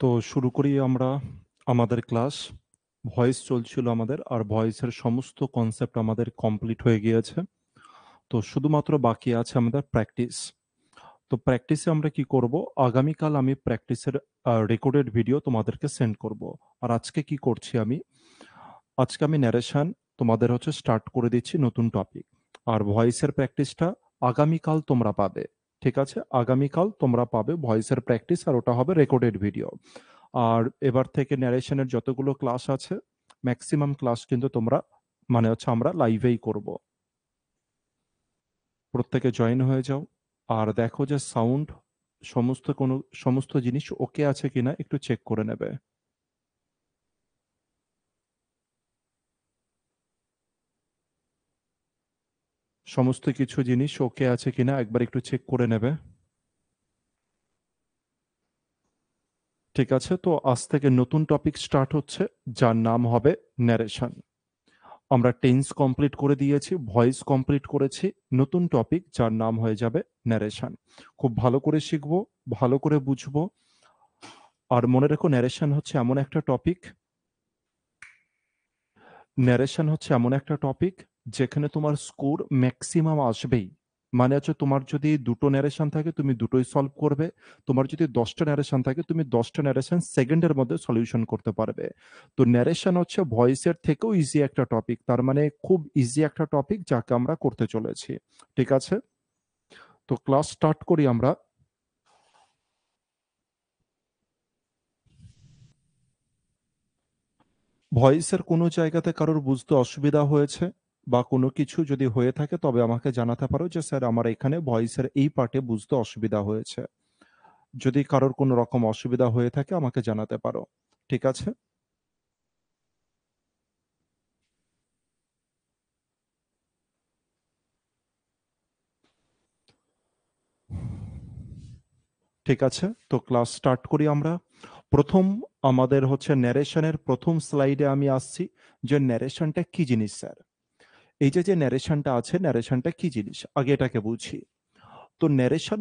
তো শুরু করি আমরা আমাদের ক্লাস। ভয়েস চলছিল আমাদের, আর ভয়েসের সমস্ত কনসেপ্ট আমাদের কমপ্লিট হয়ে গিয়েছে। তো শুধুমাত্র বাকি আছে আমাদের প্র্যাকটিস। তো প্র্যাকটিসে আমরা কি করব? আগামীকাল আমি প্র্যাকটিসের রেকর্ডেড ভিডিও তোমাদেরকে সেন্ড করব। আর আজকে কি করছি আমি? আজকে আমি ন্যারেশন তোমাদের স্টার্ট করে দিচ্ছি নতুন টপিক। আর ভয়েসের প্র্যাকটিসটা আগামীকাল তোমরা পাবে। ঠিক আছে, আগামীকাল তোমরা পাবে ভয়েসের প্র্যাকটিস, আর ওটা হবে রেকর্ডেড ভিডিও। আর এবার থেকে ন্যারেশনের যতগুলো ক্লাস আছে, ম্যাক্সিমাম ক্লাস কিন্তু তোমরা আমরা লাইভেই করব। প্রত্যেকে জয়েন হয়ে যাও। আর দেখো যে সাউন্ড সমস্ত জিনিস ওকে আছে কিনা একটু চেক করে নেবে। সমস্ত কিছু জিনিস ওকে আছে কিনা একবার একটু চেক করে নেবে। ঠিক আছে, তো আজ থেকে নতুন টপিক স্টার্ট হচ্ছে, যার নাম হবে ন্যারেশন। আমরা টেন্স কমপ্লিট করে দিয়েছি, ভয়েস কমপ্লিট করেছি। নতুন টপিক যার নাম হয়ে যাবে ন্যারেশন। খুব ভালো করে শিখবো, ভালো করে বুঝবো। আর মনে রেখো, ন্যারেশন হচ্ছে এমন একটা টপিক যেখানে তোমার স্কোর ম্যাক্সিমাম আসবেই। মানে তোমার যদি দুটো ন্যারেশন থাকে তুমি দুটোই সলভ করবে। তোমার যদি 10টা ন্যারেশন থাকে তুমি 10টা ন্যারেশন সেকেন্ডের মধ্যে সলিউশন করতে পারবে। তো ন্যারেশন হচ্ছে ভয়েসের থেকেও ইজি একটা টপিক, তার মানে খুব ইজি একটা টপিক যাকে আমরা করতে চলেছি। ঠিক আছে, তো ক্লাস স্টার্ট করি আমরা। ভয়েসের কোনো জায়গাতে কারোর বুঝতে অসুবিধা হয়েছে বা কোনো কিছু যদি হয়ে থাকে তবে আমাকে জানাতে পারো যে স্যার আমার এখানে ভয়েসের এই পার্টে বুঝতে অসুবিধা হয়েছে। যদি কারোর কোনো রকম অসুবিধা হয়ে থাকে আমাকে জানাতে পারো। ঠিক আছে, ঠিক আছে, তো ক্লাস স্টার্ট করি আমরা। প্রথম আমাদের ন্যারেশনের প্রথম স্লাইডে আমি আসছি যে ন্যারেশনটা কি জিনিস স্যার। এই যে যে ন্যারেশনটা আছে, ন্যারেশনটা কি জিনিস আগে এটাকে বুঝি। তো ন্যারেশন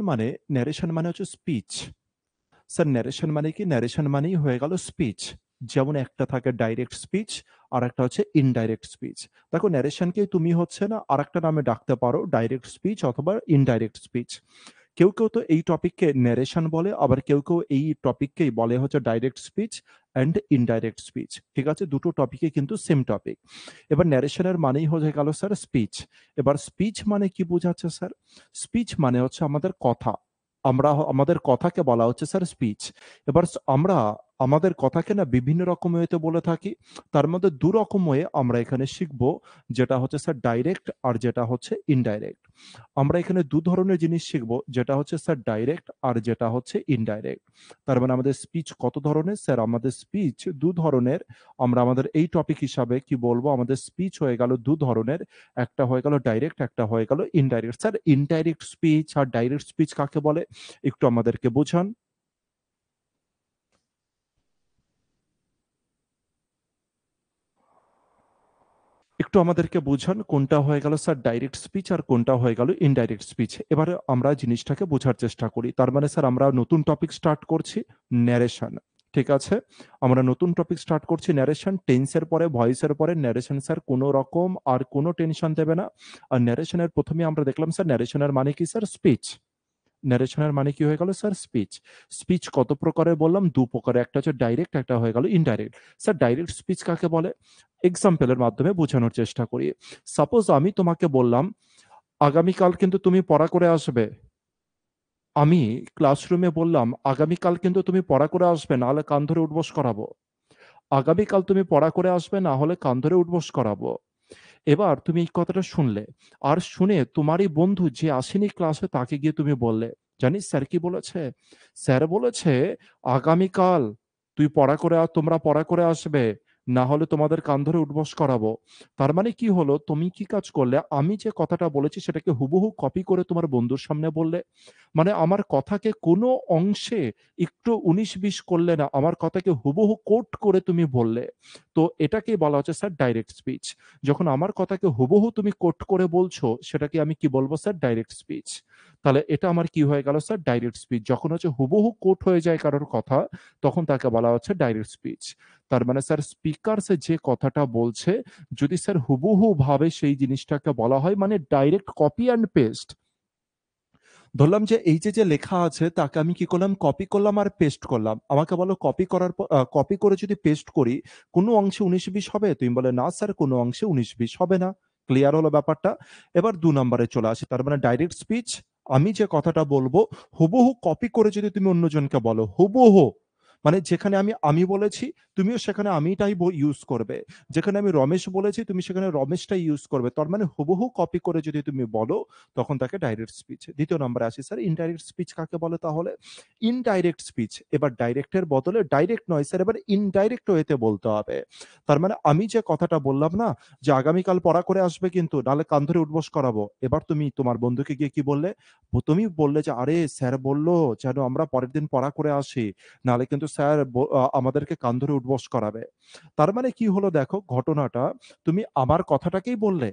মানে হচ্ছে স্পিচ। স্যার ন্যারেশন মানে কি? ন্যারেশন মানেই হয়ে গেল স্পিচ। যেমন একটা থাকে ডাইরেক্ট স্পিচ, আর একটা হচ্ছে ইনডাইরেক্ট স্পিচ। দেখো, ন্যারেশনকে তুমি না আর একটা নামে ডাকতে পারো, ডাইরেক্ট স্পিচ অথবা ইনডাইরেক্ট স্পিচ। কেউ কেউ তো এই টপিককে ন্যারেশন বলে, আবার কেউ কেউ এই টপিককেই বলে direct speech and indirect speech. ঠিক আছে, দুটো টপিকে কিন্তু সেম টপিক। এবার ন্যারেশনের মানেই হয়ে গেল স্যার স্পিচ। এবার স্পিচ মানে কি বোঝাচ্ছে স্যার? স্পিচ মানে হচ্ছে আমাদের কথা। আমাদের কথাকে বলা হচ্ছে স্যার স্পিচ। এবার আমরা আমাদের কথাকে না বিভিন্ন রকম ওয়েতে বলে থাকি। তার মধ্যে দু রকম ওয়ে আমরা এখানে শিখবো, যেটা হচ্ছে স্যার ডাইরেক্ট আর যেটা হচ্ছে ইনডাইরেক্ট। আমরা এখানে দু ধরনের জিনিস শিখবো, যেটা হচ্ছে স্যার ডাইরেক্ট আর যেটা হচ্ছে ইনডাইরেক্ট। তার মানে আমাদের স্পিচ কত ধরনের? স্যার আমাদের স্পিচ দু ধরনের। আমরা আমাদের এই টপিক হিসাবে কি বলবো, আমাদের স্পিচ হয়ে গেল দু ধরনের। একটা হয়ে গেল ডাইরেক্ট, একটা হয়ে গেল ইনডাইরেক্ট। স্যার ইনডাইরেক্ট স্পিচ আর ডাইরেক্ট স্পিচ কাকে বলে একটু আমাদেরকে বোঝান। একটু আমাদেরকে বোঝান কোনটা হয়ে গেল স্যার ডাইরেক্ট স্পিচ আর কোনটা হয়ে গেল ইনডাইরেক্ট স্পিচ। এবারে আমরা জিনিসটাকে বোঝার চেষ্টা করি। তার মানে স্যার আমরা নতুন টপিক স্টার্ট করছি, ন্যারেশন। ঠিক আছে, আমরা নতুন টপিক স্টার্ট করছি ন্যারেশন। টেন্সের পরে ভয়েসের পরে ন্যারেশন স্যার কোনো রকম আর কোনো টেনশন দেবে না। আর ন্যারেশনের প্রথমে আমরা দেখলাম স্যার ন্যারেশনের মানে কি স্যার? স্পিচ। ন্যারেশনের মানে কি হয়ে গেল স্যার? স্পিচ। স্পিচ কত প্রকারের বললাম? দু প্রকারে, একটা হচ্ছে ডাইরেক্ট, একটা হয়ে গেল ইনডাইরেক্ট। স্যার ডাইরেক্ট স্পিচ কাকে বলে? এক্সাম্পলের মাধ্যমে বোঝানোর চেষ্টা করি। সাপোজ আমি তোমাকে বললাম আগামীকাল কিন্তু তুমি পড়া করে আসবে। আমি ক্লাসরুমে বললাম আগামীকাল কিন্তু তুমি পড়া করে আসবে, না হলে কান ধরে উঠবোস করাবো। আগামীকাল তুমি পড়া করে আসবে, না হলে কান ধরে উঠবোস করাবো। এবার তুমি এই কথাটা শুনলে, আর শুনে তোমারই বন্ধু যে আসেনি ক্লাসে তাকে গিয়ে তুমি বললে, জানিস স্যার কি বলেছে? স্যার বলেছে আগামীকাল তোমরা পড়া করে আসবে, না হলে তোমাদের কান ধরে উঠবস করাবো। তার মানে কি হলো, তুমি কি কাজ করলে? আমি যে কথাটা বলেছি সেটাকে হুবহু কপি করে তোমার বন্ধুর সামনে বললে। মানে আমার কথাকে কোনো অংশে একটু 19-20 করলে না, আমার কথাকে হুবহু কোট করে তুমি বললে। তো এটাকেই বলা হচ্ছে স্যার ডাইরেক্ট স্পিচ। যখন আমার কথাকে হুবহু তুমি কোট করে বলছো, সেটাকে আমি কি বলবো স্যার? Direct speech. তাহলে এটা আমার কি হয়ে গেল স্যার? Direct speech. যখন হচ্ছে হুবহু কোট হয়ে যায় কারোর কথা, তখন তাকে বলা হচ্ছে ডাইরেক্ট স্পিচ। তার মানে স্যার স্পিকার যে কথাটা বলছে, যদি স্যার হুবহু ভাবে সেই জিনিসটাকে বলা হয়, মানে ডাইরেক্ট কপি অ্যান্ড পেস্ট। ধরলাম যে এই যে লেখা আছে তাকে আমি কি করলাম? কপি করলাম আর পেস্ট করলাম। আমাকে বলো কপি করার পর কপি করে যদি পেস্ট করি, কোনো অংশে ১৯-২০ হবে? তুমি বলে, "না স্যার, কোনো অংশে ১৯-২০ হবে না।" ক্লিয়ার হলো ব্যাপারটা? এবার ২ নাম্বারে চলে আসি। তার মানে ডাইরেক্ট স্পিচ, আমি যে কথাটা বলবো হুবহু কপি করে যদি তুমি অন্যজনকে বলো, হুবহু। মানে যেখানে আমি বলেছি, তুমিও সেখানে আমিটাই ইউজ করবে। যেখানে আমি রমেশ বলেছি, তুমি সেখানে রমেশটাই ইউজ করবে। তার মানে হুবহু কপি করে যদি তুমি বলো, তখন তাকে ডাইরেক্ট স্পিচ। দ্বিতীয় নম্বরে আসি স্যার, ইনডাইরেক্ট স্পিচ কাকে বলে তাহলে? ইনডাইরেক্ট স্পিচ, এবার ডাইরেক্টের বদলে ডাইরেক্ট নয় স্যার, এবার ইনডাইরেক্ট ওয়েতে বলতে হবে। তার মানে আমি যে কথাটা বললাম না, যে আগামীকাল পড়া করে আসবে কিন্তু, নাহলে কান ধরে উঠবোস করাবো। এবার তুমি তোমার বন্ধুকে গিয়ে কি বললে? তুমি বললে যে, "আরে স্যার বলল যেন আমরা পরের দিন পড়া করে আসি। নাহলে কিন্তু স্যার আমাদেরকে কান ধরে উঠবোস করাবে।" তার মানে কি হলো দেখো ঘটনাটা, তুমি আমার কথাটাকেই বললে।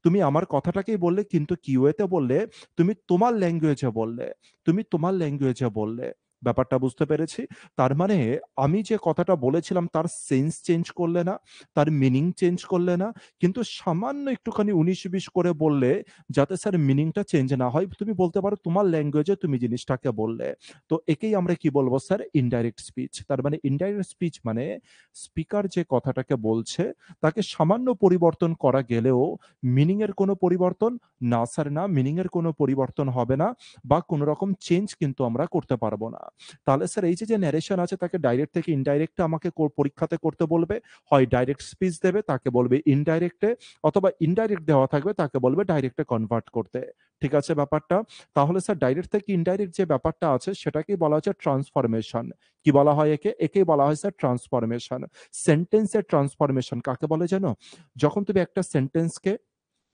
তুমি আমার কথাটাকেই বললে, কিন্তু কি ওয়েতে বললে? তুমি তোমার ল্যাঙ্গুয়েজে বললে। তুমি তোমার ল্যাঙ্গুয়েজে বললে। ব্যাপারটা বুঝতে পেরেছি? তার মানে আমি যে কথাটা বলেছিলাম তার সেন্স চেঞ্জ করলে না, তার মিনিং চেঞ্জ করলে না। কিন্তু সামান্য একটুখানি ১৯-২০ করে বললে, যাতে স্যার মিনিংটা চেঞ্জ না হয়। তুমি বলতে পারো তোমার ল্যাঙ্গুয়েজে তুমি জিনিসটাকে বললে। তো একেই আমরা কি বলবো স্যার? Indirect speech. তার মানে ইনডাইরেক্ট স্পিচ মানে স্পিকার যে কথাটাকে বলছে, তাকে সামান্য পরিবর্তন করা গেলেও মিনিং এর কোনো পরিবর্তন, না স্যার না, মিনিং এর কোনো পরিবর্তন হবে না, বা কোনো রকম চেঞ্জ কিন্তু আমরা করতে পারবো না। তাহলে স্যার এই যে ন্যারেশন আছে, তাকে ডাইরেক্ট থেকে ইনডাইরেক্ট আমাকে পরীক্ষাতে করতে বলবে, হয় ডাইরেক্ট স্পিচ দেবে তাকে বলবে ইনডাইরেক্টে, অথবা ইনডাইরেক্ট দেওয়া থাকবে তাকে বলবে ডাইরেক্টে কনভার্ট করতে। ঠিক আছে ব্যাপারটা? তাহলে স্যার ডাইরেক্ট থেকে ইনডাইরেক্ট যে ব্যাপারটা আছে, সেটাকেই বলা হচ্ছে ট্রান্সফরমেশন। কি বলা হয় একে? একেই বলা হয় স্যার ট্রান্সফরমেশন। সেন্টেন্সের ট্রান্সফরমেশন কাকে বলে জানো? যখন তুমি একটা সেন্টেন্সকে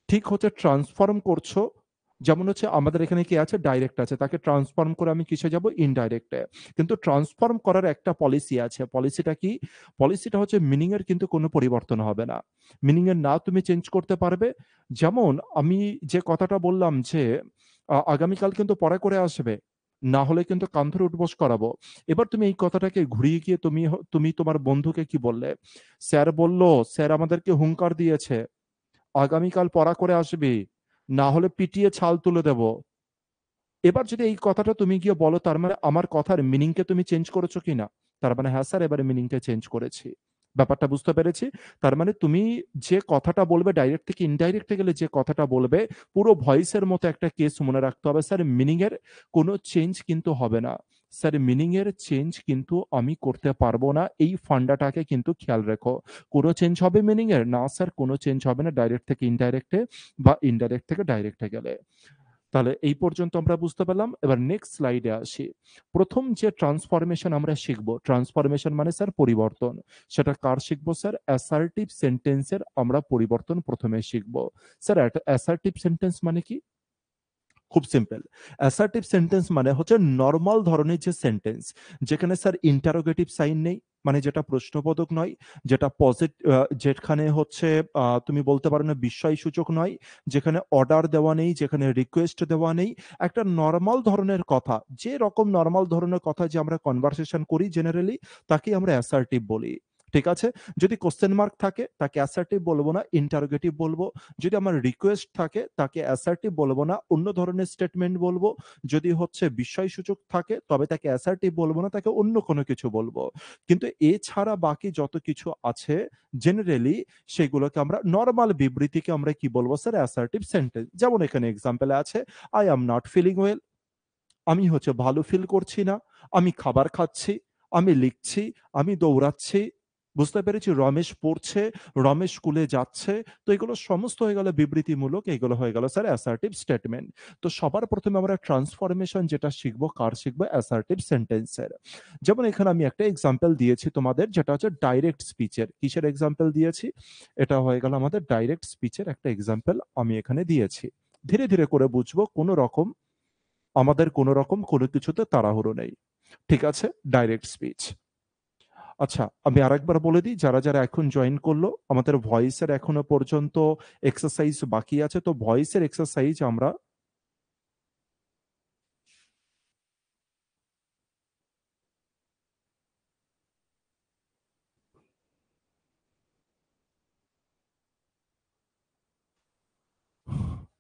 ঠিক হচ্ছে ট্রান্সফর্ম করছো, যেমন হচ্ছে আমাদের এখানে কি আছে? ডাইরেক্ট আছে। তাকে ট্রান্সফর্ম করে আমি কিসে যাব? ইনডাইরেক্টে। কিন্তু ট্রান্সফর্ম করার একটা পলিসি আছে। পলিসিটা কি? পলিসিটা হচ্ছে মিনিং এর কিন্তু কোনো পরিবর্তন হবে না। মিনিং এর না তুমি চেঞ্জ করতে পারবে। যেমন আমি যে কথাটা বললাম যে, আগামীকাল কিন্তু পড়া করে আসবে। না হলে কিন্তু কান ধরে উঠবোস করাবো। এবার তুমি এই কথাটাকে ঘুরিয়ে গিয়ে তুমি তোমার বন্ধুকে কি বললে? স্যার বলল, স্যার আমাদেরকে হুঙ্কার দিয়েছে। আগামীকাল পড়া করে আসবি। না হলে পিটিয়ে ছাল তুলে দেব। এবার যদি এই কথাটা তুমি গিয়ে বলো, তার মানে আমার কথার মিনিং কে তুমি চেঞ্জ করেছো কিনা? তার মানে হ্যাঁ স্যার, এবারে মিনিংটা চেঞ্জ করেছি। ব্যাপারটা বুঝতে পেরেছি? তার মানে তুমি যে কথাটা বলবে ডাইরেক্ট থেকে ইনডাইরেক্ট এ গেলে যে কথাটা বলবে, পুরো ভয়েসের মতো একটা কেস মনে রাখতে হবে। স্যার মিনিং এর কোনো চেঞ্জ কিন্তু হবে না। স্যার মিনিং এর চেঞ্জ কিন্তু আমি করতে পারবো না। এই ফান্ডাটাকে কিন্তু খেয়াল রেখো। কোনো চেঞ্জ হবে মিনিং এর? না স্যার, কোনো চেঞ্জ হবে না ডাইরেক্ট থেকে ইনডাইরেক্ট এ, বা ইনডাইরেক্ট থেকে ডাইরেক্ট এ গেলে। তাহলে এই পর্যন্ত আমরা বুঝতে পারলাম। এবার নেক্সট স্লাইডে আসি। ১ম যে ট্রান্সফরমেশন আমরা শিখব, ট্রান্সফরমেশন মানে স্যার পরিবর্তন। সেটা কার শিখব স্যার? অ্যাসার্টিভ সেন্টেন্সের আমরা পরিবর্তন ১ম এ শিখব। স্যার অ্যাসার্টিভ সেন্টেন্স মানে কি? খুব সিম্পল। অ্যাসার্টিভ সেন্টেন্স মানে হচ্ছে নরমাল ধরনের যে সেন্টেন্স, যেখানে স্যার ইন্টারোগেটিভ সাইন নেই, মানে যেটা প্রশ্নবোধক নয়, যেটা যেখানে হচ্ছে তুমি বলতে পারো না বিস্ময়সূচক নয়, যেখানে অর্ডার দেওয়া নেই, যেখানে রিকোয়েস্ট দেওয়া নেই। একটা নরমাল ধরনের কথা, যেরকম নরমাল ধরনের কথা যে আমরা কনভারসেশন করি জেনারেলি, তাকেই আমরা অ্যাসার্টিভ বলি। ঠিক আছে? যদি কোয়েশ্চেন মার্ক থাকে তাকে অ্যাসার্টিভ বলবো না, ইন্টারোগেটিভ বলবো। যদি আমার রিকোয়েস্ট থাকে তাকে অ্যাসার্টিভ বলবো না, অন্য ধরনের স্টেটমেন্ট বলবো। যদি হচ্ছে বিস্ময়সূচক থাকে তবে তাকে অ্যাসার্টিভ বলবো না, তাকে অন্য কোনো কিছু বলবো। কিন্তু এছাড়া বাকি যত কিছু আছে জেনারেলি, সেগুলোকে আমরা নরমাল বিবৃতিকে আমরা কি বলবো স্যার? Assertive sentence. যেমন এখানে এক্সাম্পলে আছে, I am not feeling well. আমি হচ্ছে ভালো ফিল করছি না। আমি খাবার খাচ্ছি, আমি লিখছি, আমি দৌড়াচ্ছি। বুঝতে পেরেছি? রমেশ পড়ছে, রমেশ স্কুলে যাচ্ছে। তো এগুলো সমস্ত হয়ে গেল বিবৃতিমূলক, এগুলো হয়ে গেল স্যার অ্যাসার্টিভ স্টেটমেন্ট। তো সবার ১ম এ আমরা ট্রান্সফরমেশন যেটা শিখব, কার শিখব? অ্যাসার্টিভ সেন্টেন্সের। যেমন এখানে আমি একটা এক্সাম্পল দিয়েছি তোমাদের, যেটা হচ্ছে ডাইরেক্ট স্পিচের। কিসের এক্সাম্পল দিয়েছি? এটা হয়ে গেল আমাদের ডাইরেক্ট স্পিচের একটা এক্সাম্পল আমি এখানে দিয়েছি। ধীরে, ধীরে করে বুঝবো, আমাদের কোনো রকম কোনো কিছুতে তাড়াহুড়ো নেই। ঠিক আছে? Direct speech. আচ্ছা, আমি আরেকবার বলে দিই যারা এখন জয়েন করলো, আমাদের ভয়েসের এখনো পর্যন্ত এক্সারসাইজ বাকি আছে। তো ভয়েসের এক্সারসাইজ আমরা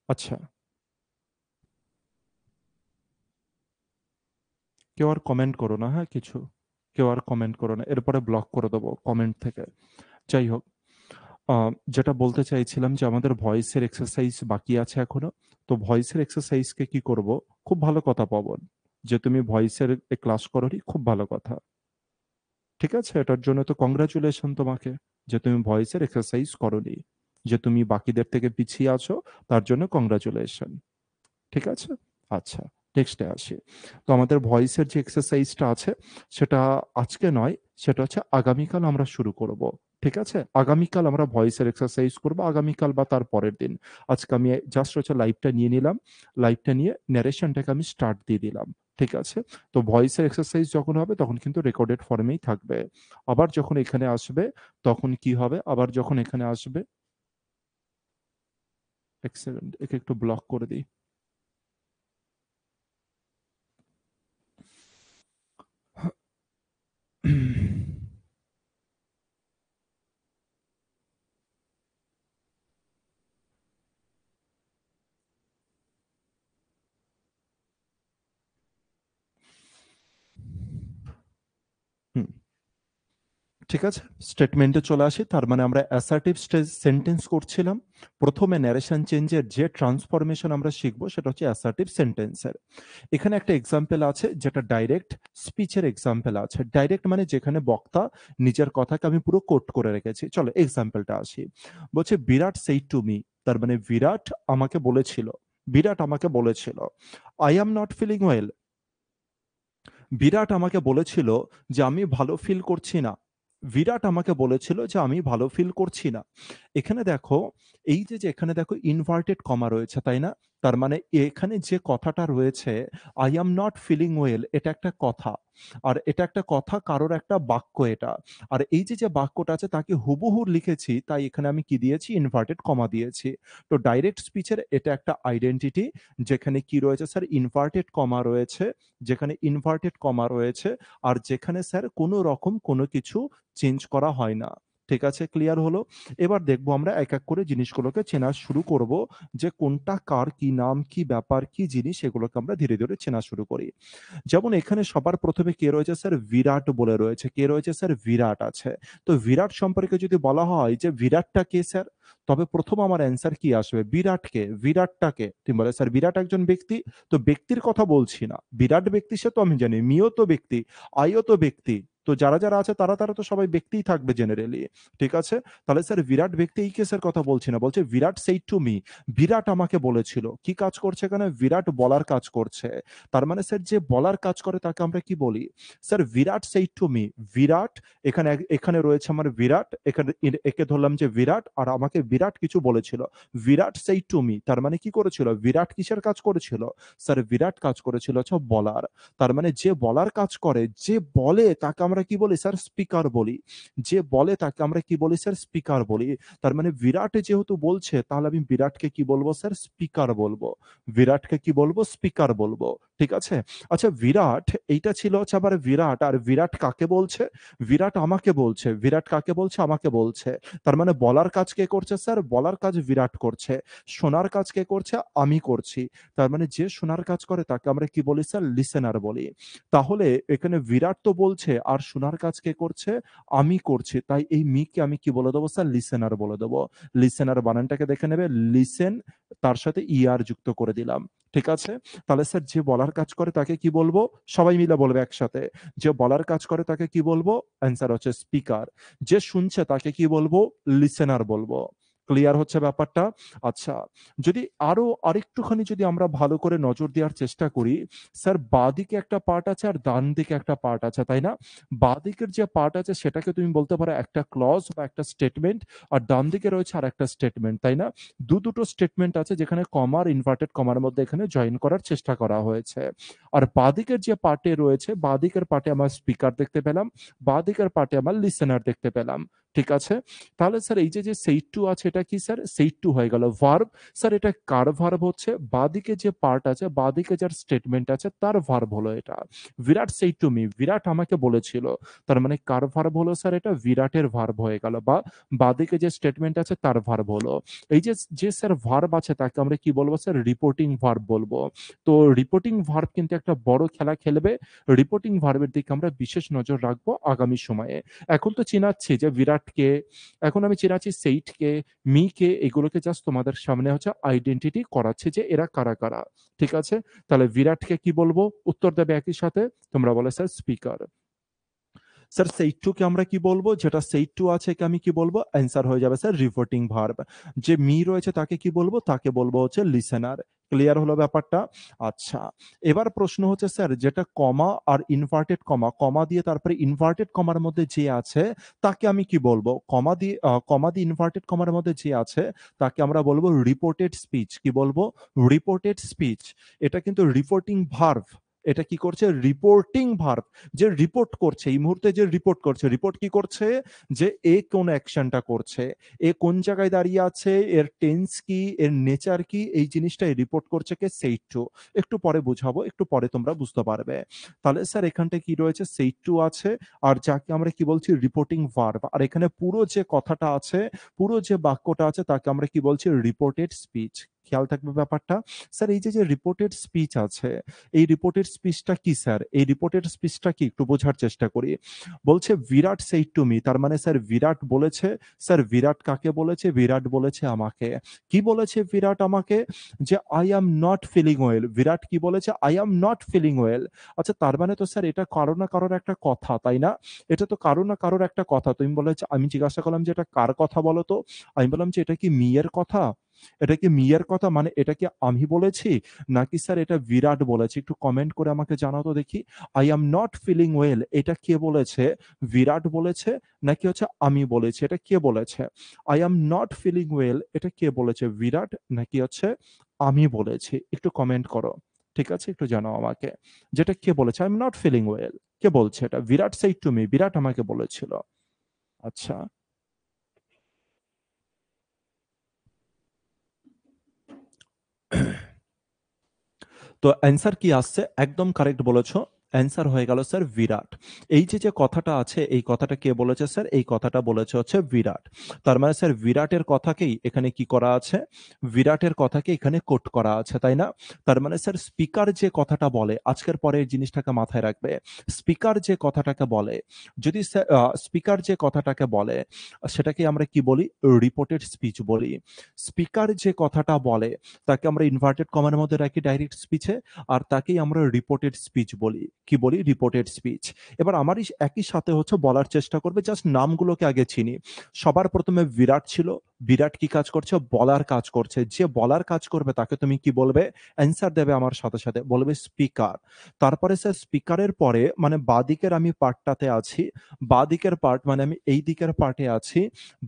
আচ্ছা, কেউ আর কমেন্ট করো না, হ্যাঁ? কিছু। কেউ আর কমেন্ট করো না। এরপরে ব্লক করে দেবো কমেন্ট থেকে। যাই হোক, আ যেটা বলতে চাইছিলাম যে আমাদের ভয়েসের এক্সারসাইজ বাকি আছে এখনো। তো ভয়েসের এক্সারসাইজকে কি করব? খুব ভালো কথা পবন। যে তুমি ভয়েসের ক্লাস করোনি, খুব ভালো কথা। ঠিক আছে? এটার জন্য তো কংগ্রাচুলেশন তোমাকে যে তুমি ভয়েসের এক্সারসাইজ করোনি। যে তুমি বাকিদের থেকে পিছিয়ে আছো তার জন্য কংগ্রাচুলেশন। ঠিক আছে? আচ্ছা, নেক্সটে আসি। তো আমাদের ভয়েসের যে এক্সারসাইজটা আছে সেটা আজকে নয়, সেটা হচ্ছে আগামীকাল আমরা শুরু করব। ঠিক আছে? আগামীকাল আমরা ভয়েসের এক্সারসাইজ করব, আগামীকাল বা তার পরের দিন। আজকে আমি জাস্ট হচ্ছে লাইভটা নিয়ে নিলাম। লাইভটা নিয়ে ন্যারেশনটাকে আমি স্টার্ট দিয়ে দিলাম। ঠিক আছে? তো ভয়েসের এক্সারসাইজ যখন হবে তখন কিন্তু রেকর্ডেড ফর্মেই থাকবে। আবার যখন এখানে আসবে তখন কি হবে? আবার যখন এখানে আসবে, ১ সেকেন্ড একে একটু ব্লক করে দিই। হুম। ঠিক আছে? স্টেটমেন্টে চলে আসি। তার মানে আমরা অ্যাসার্টিভ সেন্টেন্স করছিলাম। ১ম এ ন্যারেশন চেঞ্জের যে ট্রান্সফরমেশন আমরা শিখব সেটা হচ্ছে অ্যাসার্টিভ সেন্টেন্সের। এখানে একটা এক্সাম্পল আছে যেটা ডাইরেক্ট স্পিচের এক্সাম্পল আছে। ডাইরেক্ট মানে যেখানে বক্তা নিজের কথাকে আমি পুরো কোট করে রেখেছি। চলো এক্সাম্পলটা আসি। বলছে বিরাট সেইড টু মি, তার মানে বিরাট আমাকে বলেছিল। বিরাট আমাকে বলেছিল, "I am not feeling well." বিরাট আমাকে বলেছিল যে আমি ভালো ফিল করছি না। বিরাট আমাকে বলেছিল যে আমি ভালো ফিল করছি না। এখানে দেখো, এই যে এখানে দেখো ইনভার্টেড কমা রয়েছে, তাই না? তার মানে এখানে যে কথাটা রয়েছে, "I am not feeling well" এটা একটা কথা। আর এটা একটা কথা, কারোর একটা বাক্য এটা। আর এই যে বাক্যটা আছে তাকে হুবহু লিখেছি, তাই এখানে আমি কি দিয়েছি? ইনভার্টেড কমা দিয়েছি। তো ডাইরেক্ট স্পিচের এটা একটা আইডেন্টিটি, যেখানে কি রয়েছে স্যার? ইনভার্টেড কমা রয়েছে। যেখানে ইনভার্টেড কমা রয়েছে আর যেখানে স্যার কোনো রকম কোনো কিছু চেঞ্জ করা হয় না। ঠিক আছে? ক্লিয়ার হলো? এবার দেখব আমরা এক, এক করে জিনিসগুলোকে চেনা শুরু করব যে কোনটা কার, কি নাম, কি ব্যাপার, কি জিনিস এগুলোকে আমরা ধীরে, ধীরে চেনা শুরু করি। যেমন এখানে সবার ১ম এ কে রয়েছে স্যার? বিরাট বলে রয়েছে। কে রয়েছে স্যার? বিরাট আছে। তো বিরাট সম্পর্কে যদি বলা হয় যে বিরাটটা কে স্যার? তবে ১ম আমার অ্যান্সার কি আসবে? বিরাট কে? বিরাটটা কে? তুমি বলে স্যার বিরাট একজন ব্যক্তি। তো ব্যক্তির কথা বলছি না। বিরাট ব্যক্তি সে তো আমি জানি। মিও তো ব্যক্তি, আইও তো ব্যক্তি। তো যারা আছে তারা তো সবাই ব্যক্তিই থাকবে জেনারেলি। ঠিক আছে? তাহলে স্যার বিরাট ব্যক্তি এই কেসের কথা বলছি না। বলছে বিরাট সেইড টু মি, বিরাট আমাকে বলেছিল। কি কাজ করছে এখানে? বিরাট বলার কাজ করছে। তার মানে স্যার যে বলার কাজ করে তাকে আমরা কি বলি? Sir Virat said to me. Virat, এখানে রয়েছে আমার বিরাট, এখানে একে ধরলাম যে বিরাট আর আমাকে বিরাট কিছু বলেছিল। বিরাট সেইড টু মি তার মানে কি করেছিল? বিরাট কিসের কাজ করেছিল? স্যার বিরাট কাজ করেছিল হচ্ছে বলার। তার মানে যে বলার কাজ করে, যে বলে তাকে আমরা কি বলি? স্যার স্পিকার বলি। যে বলে তাকে আমরা কি বলি? স্যার স্পিকার বলি। তার মানে বিরাট যেহেতু বলছে তাহলে আমি বিরাটকে কি বলবো? স্যার স্পিকার বলবো। বিরাটকে কি বলবো? স্পিকার বলবো। ঠিক আছে? আচ্ছা বিরাট, এইটা ছিল হচ্ছে আবার বিরাট। আর বিরাট কাকে বলছে? বিরাট আমাকে বলছে। বিরাট কাকে বলছে? আমাকে বলছে। তার মানে বলার কাজ কে করছে স্যার? বলার কাজ বিরাট করছে। শোনার কাজ কে করছে? আমি করছি। তার মানে যে শোনার কাজ করে তাকে আমরা কি বলি স্যার? লিসেনার বলি। তাহলে এখানে বিরাট তো বলছে আর শোনার কাজ কে করছে? আমি করছি। তাই এই মি কে আমি কি বলে দেবো স্যার? লিসেনার বলে দেবো। লিসেনার বানানটাকে দেখে নেবে। লিসেন, তার সাথে ইআর যুক্ত করে দিলাম। ঠিক আছে? তাহলে স্যার যে বলার কাজ করে তাকে কি বলবো? সবাই মিলে বলবে একসাথে। যে বলার কাজ করে তাকে কি বলবো? অ্যান্সার হচ্ছে স্পিকার। যে শুনছে তাকে কি বলবো? লিসেনার বলবো। ক্লিয়ার হচ্ছে ব্যাপারটা? আচ্ছা, যদি আরো আরেকটুখানি যদি আমরা ভালো করে নজর দেওয়ার চেষ্টা করি, স্যার বাঁদিকে একটা পার্ট আছে আর ডান দিকে একটা পার্ট আছে, তাই না? বাঁদিকের যে পার্ট আছে সেটাকে তুমি বলতে পারো একটা ক্লজ বা একটা স্টেটমেন্ট, আর ডান দিকে রয়েছে আরেকটা স্টেটমেন্ট, তাই না? দুটো স্টেটমেন্ট আছে যেখানে কমা আর ইনভার্টেড কমার মধ্যে এখানে জয়েন করার চেষ্টা করা হয়েছে। আর বাঁদিকের যে পার্টে রয়েছে, বাঁদিকের পার্টে আমার স্পিকার দেখতে পেলাম, বাঁদিকের পার্টে আমার লিসেনার দেখতে পেলাম। ঠিক আছে? তাহলে স্যার এই যে সেইড টু আছে এটা কি স্যার? সেইড টু হয়ে গেল ভার্ব। স্যার এটা কার ভার্ব হচ্ছে? বাঁদিকে যে পার্ট আছে, বাঁদিকে যার স্টেটমেন্ট আছে তার ভার্ব হলো এটা। Virat said to me, Virat আমাকে বলেছিল। তার মানে কার ভার্ব হলো স্যার এটা? বিরাটের ভার্ব হয়ে গেল, বা বাঁদিকে যে স্টেটমেন্ট আছে তার ভার্ব হলো। এই যে স্যার ভার্ব আছে তাকে আমরা কি বলবো স্যার? রিপোর্টিং ভার্ব বলবো। তো রিপোর্টিং ভার্ব কিন্তু একটা বড় খেলা খেলবে। রিপোর্টিং ভার্বের দিকে আমরা বিশেষ নজর রাখবো আগামী সময়ে। এখন তো চিনাচ্ছি যে বিরাটকে, এখন আমি চিনাচ্ছি সেইটকে, মিকে, এগুলোকে জাস্ট তোমাদের সামনে হচ্ছে আইডেন্টিটি করাচ্ছে যে এরা কারা কারা। ঠিক আছে? তাহলে বিরাটকে কি বলবো? উত্তর দেবে একই সাথে, তোমরা বলে sir speaker. Sir said to কে আমরা কি বলবো? যেটা সেইড টু আছে একে আমি কি বলবো? অ্যান্সার হয়ে যাবে স্যার রিপোর্টিং ভার্ব। যে মি রয়েছে তাকে কি বলবো? তাকে বলবো হচ্ছে লিসেনার। ক্লিয়ার হলো ব্যাপারটা? আচ্ছা, এবার প্রশ্ন হচ্ছে স্যার যেটা কমা আর ইনভার্টেড কমা, কমা দিয়ে তারপরে ইনভার্টেড কমার মধ্যে যে আছে তাকে আমি কি বলবো? কমা দিয়ে ইনভার্টেড কমার মধ্যে যে আছে তাকে আমরা বলবো রিপোর্টেড স্পিচ। কি বলবো? Reported speech. এটা কিন্তু রিপোর্টিং ভার্ব। এটা কি করছে? Reporting verb. যে রিপোর্ট করছে এই মুহূর্তে, যে রিপোর্ট করছে, রিপোর্ট কি করছে? যে এ কোন অ্যাকশনটা করছে, এ কোন জায়গায় দাঁড়িয়ে আছে, এর টেন্স কি, এর নেচার কি, এই জিনিসটাই রিপোর্ট করছে কে? Said to. একটু পরে বুঝাবো, একটু পরে তোমরা বুঝতে পারবে। তাহলে স্যার এখানটায় কি রয়েছে? সেইড টু আছে, আর যাকে আমরা কি বলছি? Reporting verb. আর এখানে পুরো যে কথাটা আছে, পুরো যে বাক্যটা আছে তাকে আমরা কি বলছি? Reported speech. খেয়াল থাকবে ব্যাপারটা। স্যার এই যে রিপোর্টেড স্পিচ আছে, এই রিপোর্টেড স্পিচটা কি স্যার? এই রিপোর্টেড স্পিচটা কি একটু বোঝার চেষ্টা করি। বলছে বিরাট সেইড টু মি, তার মানে স্যার বিরাট বলেছে। স্যার বিরাট কাকে বলেছে? বিরাট বলেছে আমাকে। কি বলেছে বিরাট আমাকে? যে I am not feeling well. Virat কি বলেছে? I am not feeling well. আচ্ছা, তার মানে তো স্যার এটা কারো না কারোর একটা কথা, তাই না? এটা তো কারো না কারোর একটা কথা। তুমি বলেছে, আমি জিজ্ঞাসা করলাম যে এটা কার কথা বলো তো? আমি বললাম যে এটা কি মি এর কথা? এটা কি মি এর কথা? মানে এটা কি আমি বলেছি, নাকি স্যার এটা বিরাট বলেছে? একটু কমেন্ট করে আমাকে জানাও তো দেখি। I am not feeling well এটা কে বলেছে? বিরাট বলেছে নাকি হচ্ছে আমি বলেছি? এটা কে বলেছে? I am not feeling well এটা কে বলেছে? বিরাট নাকি হচ্ছে আমি বলেছি? একটু কমেন্ট করো। ঠিক আছে? একটু জানাও আমাকে। যেটা কে বলেছে? I am not feeling well. কে বলছে এটা? Virat said to me. Virat আমাকে বলেছিল। আচ্ছা। তো অ্যান্সার কি আসছে? একদম কারেক্ট বলেছ। অ্যান্সার হয়ে গেল স্যার বিরাট। এই যে কথাটা আছে, এই কথাটা কে বলেছে স্যার? এই কথাটা বলেছে হচ্ছে বিরাট। তার মানে স্যার বিরাটের কথাকেই এখানে কি করা আছে? বিরাটের কথাকে এখানে কোট করা আছে, তাই না? তার মানে স্যার স্পিকার যে কথাটা বলে, আজকের পরে এই জিনিসটাকে মাথায় রাখবে। স্পিকার যে কথাটাকে বলে, যদি স্পিকার যে কথাটাকে বলে সেটাকে আমরা কি বলি? রিপোর্টেড স্পিচ বলি। স্পিকার যে কথাটা বলে তাকে আমরা ইনভার্টেড কমার মধ্যে রাখি ডাইরেক্ট স্পিচে, আর তাকেই আমরা রিপোর্টেড স্পিচ বলি। কি বলি? Reported speech. এবার আমারই একই সাথে হচ্ছে বলার চেষ্টা করবে, জাস্ট নামগুলোকে আগে চিনি। সবার প্রথমে বিরাট ছিল। বিরাট কি কাজ করছে? বলার কাজ করছে। যে বলার কাজ করবে তাকে তুমি কি বলবে? অ্যান্সার দেবে আমার সাথে সাথে, বলবে স্পিকার। তারপরে স্যার স্পিকারের পরে মানে বাদিকের আমি পার্টটাতে আছি, বাদিকের পার্ট মানে আমি এই দিকের পার্টে আছি,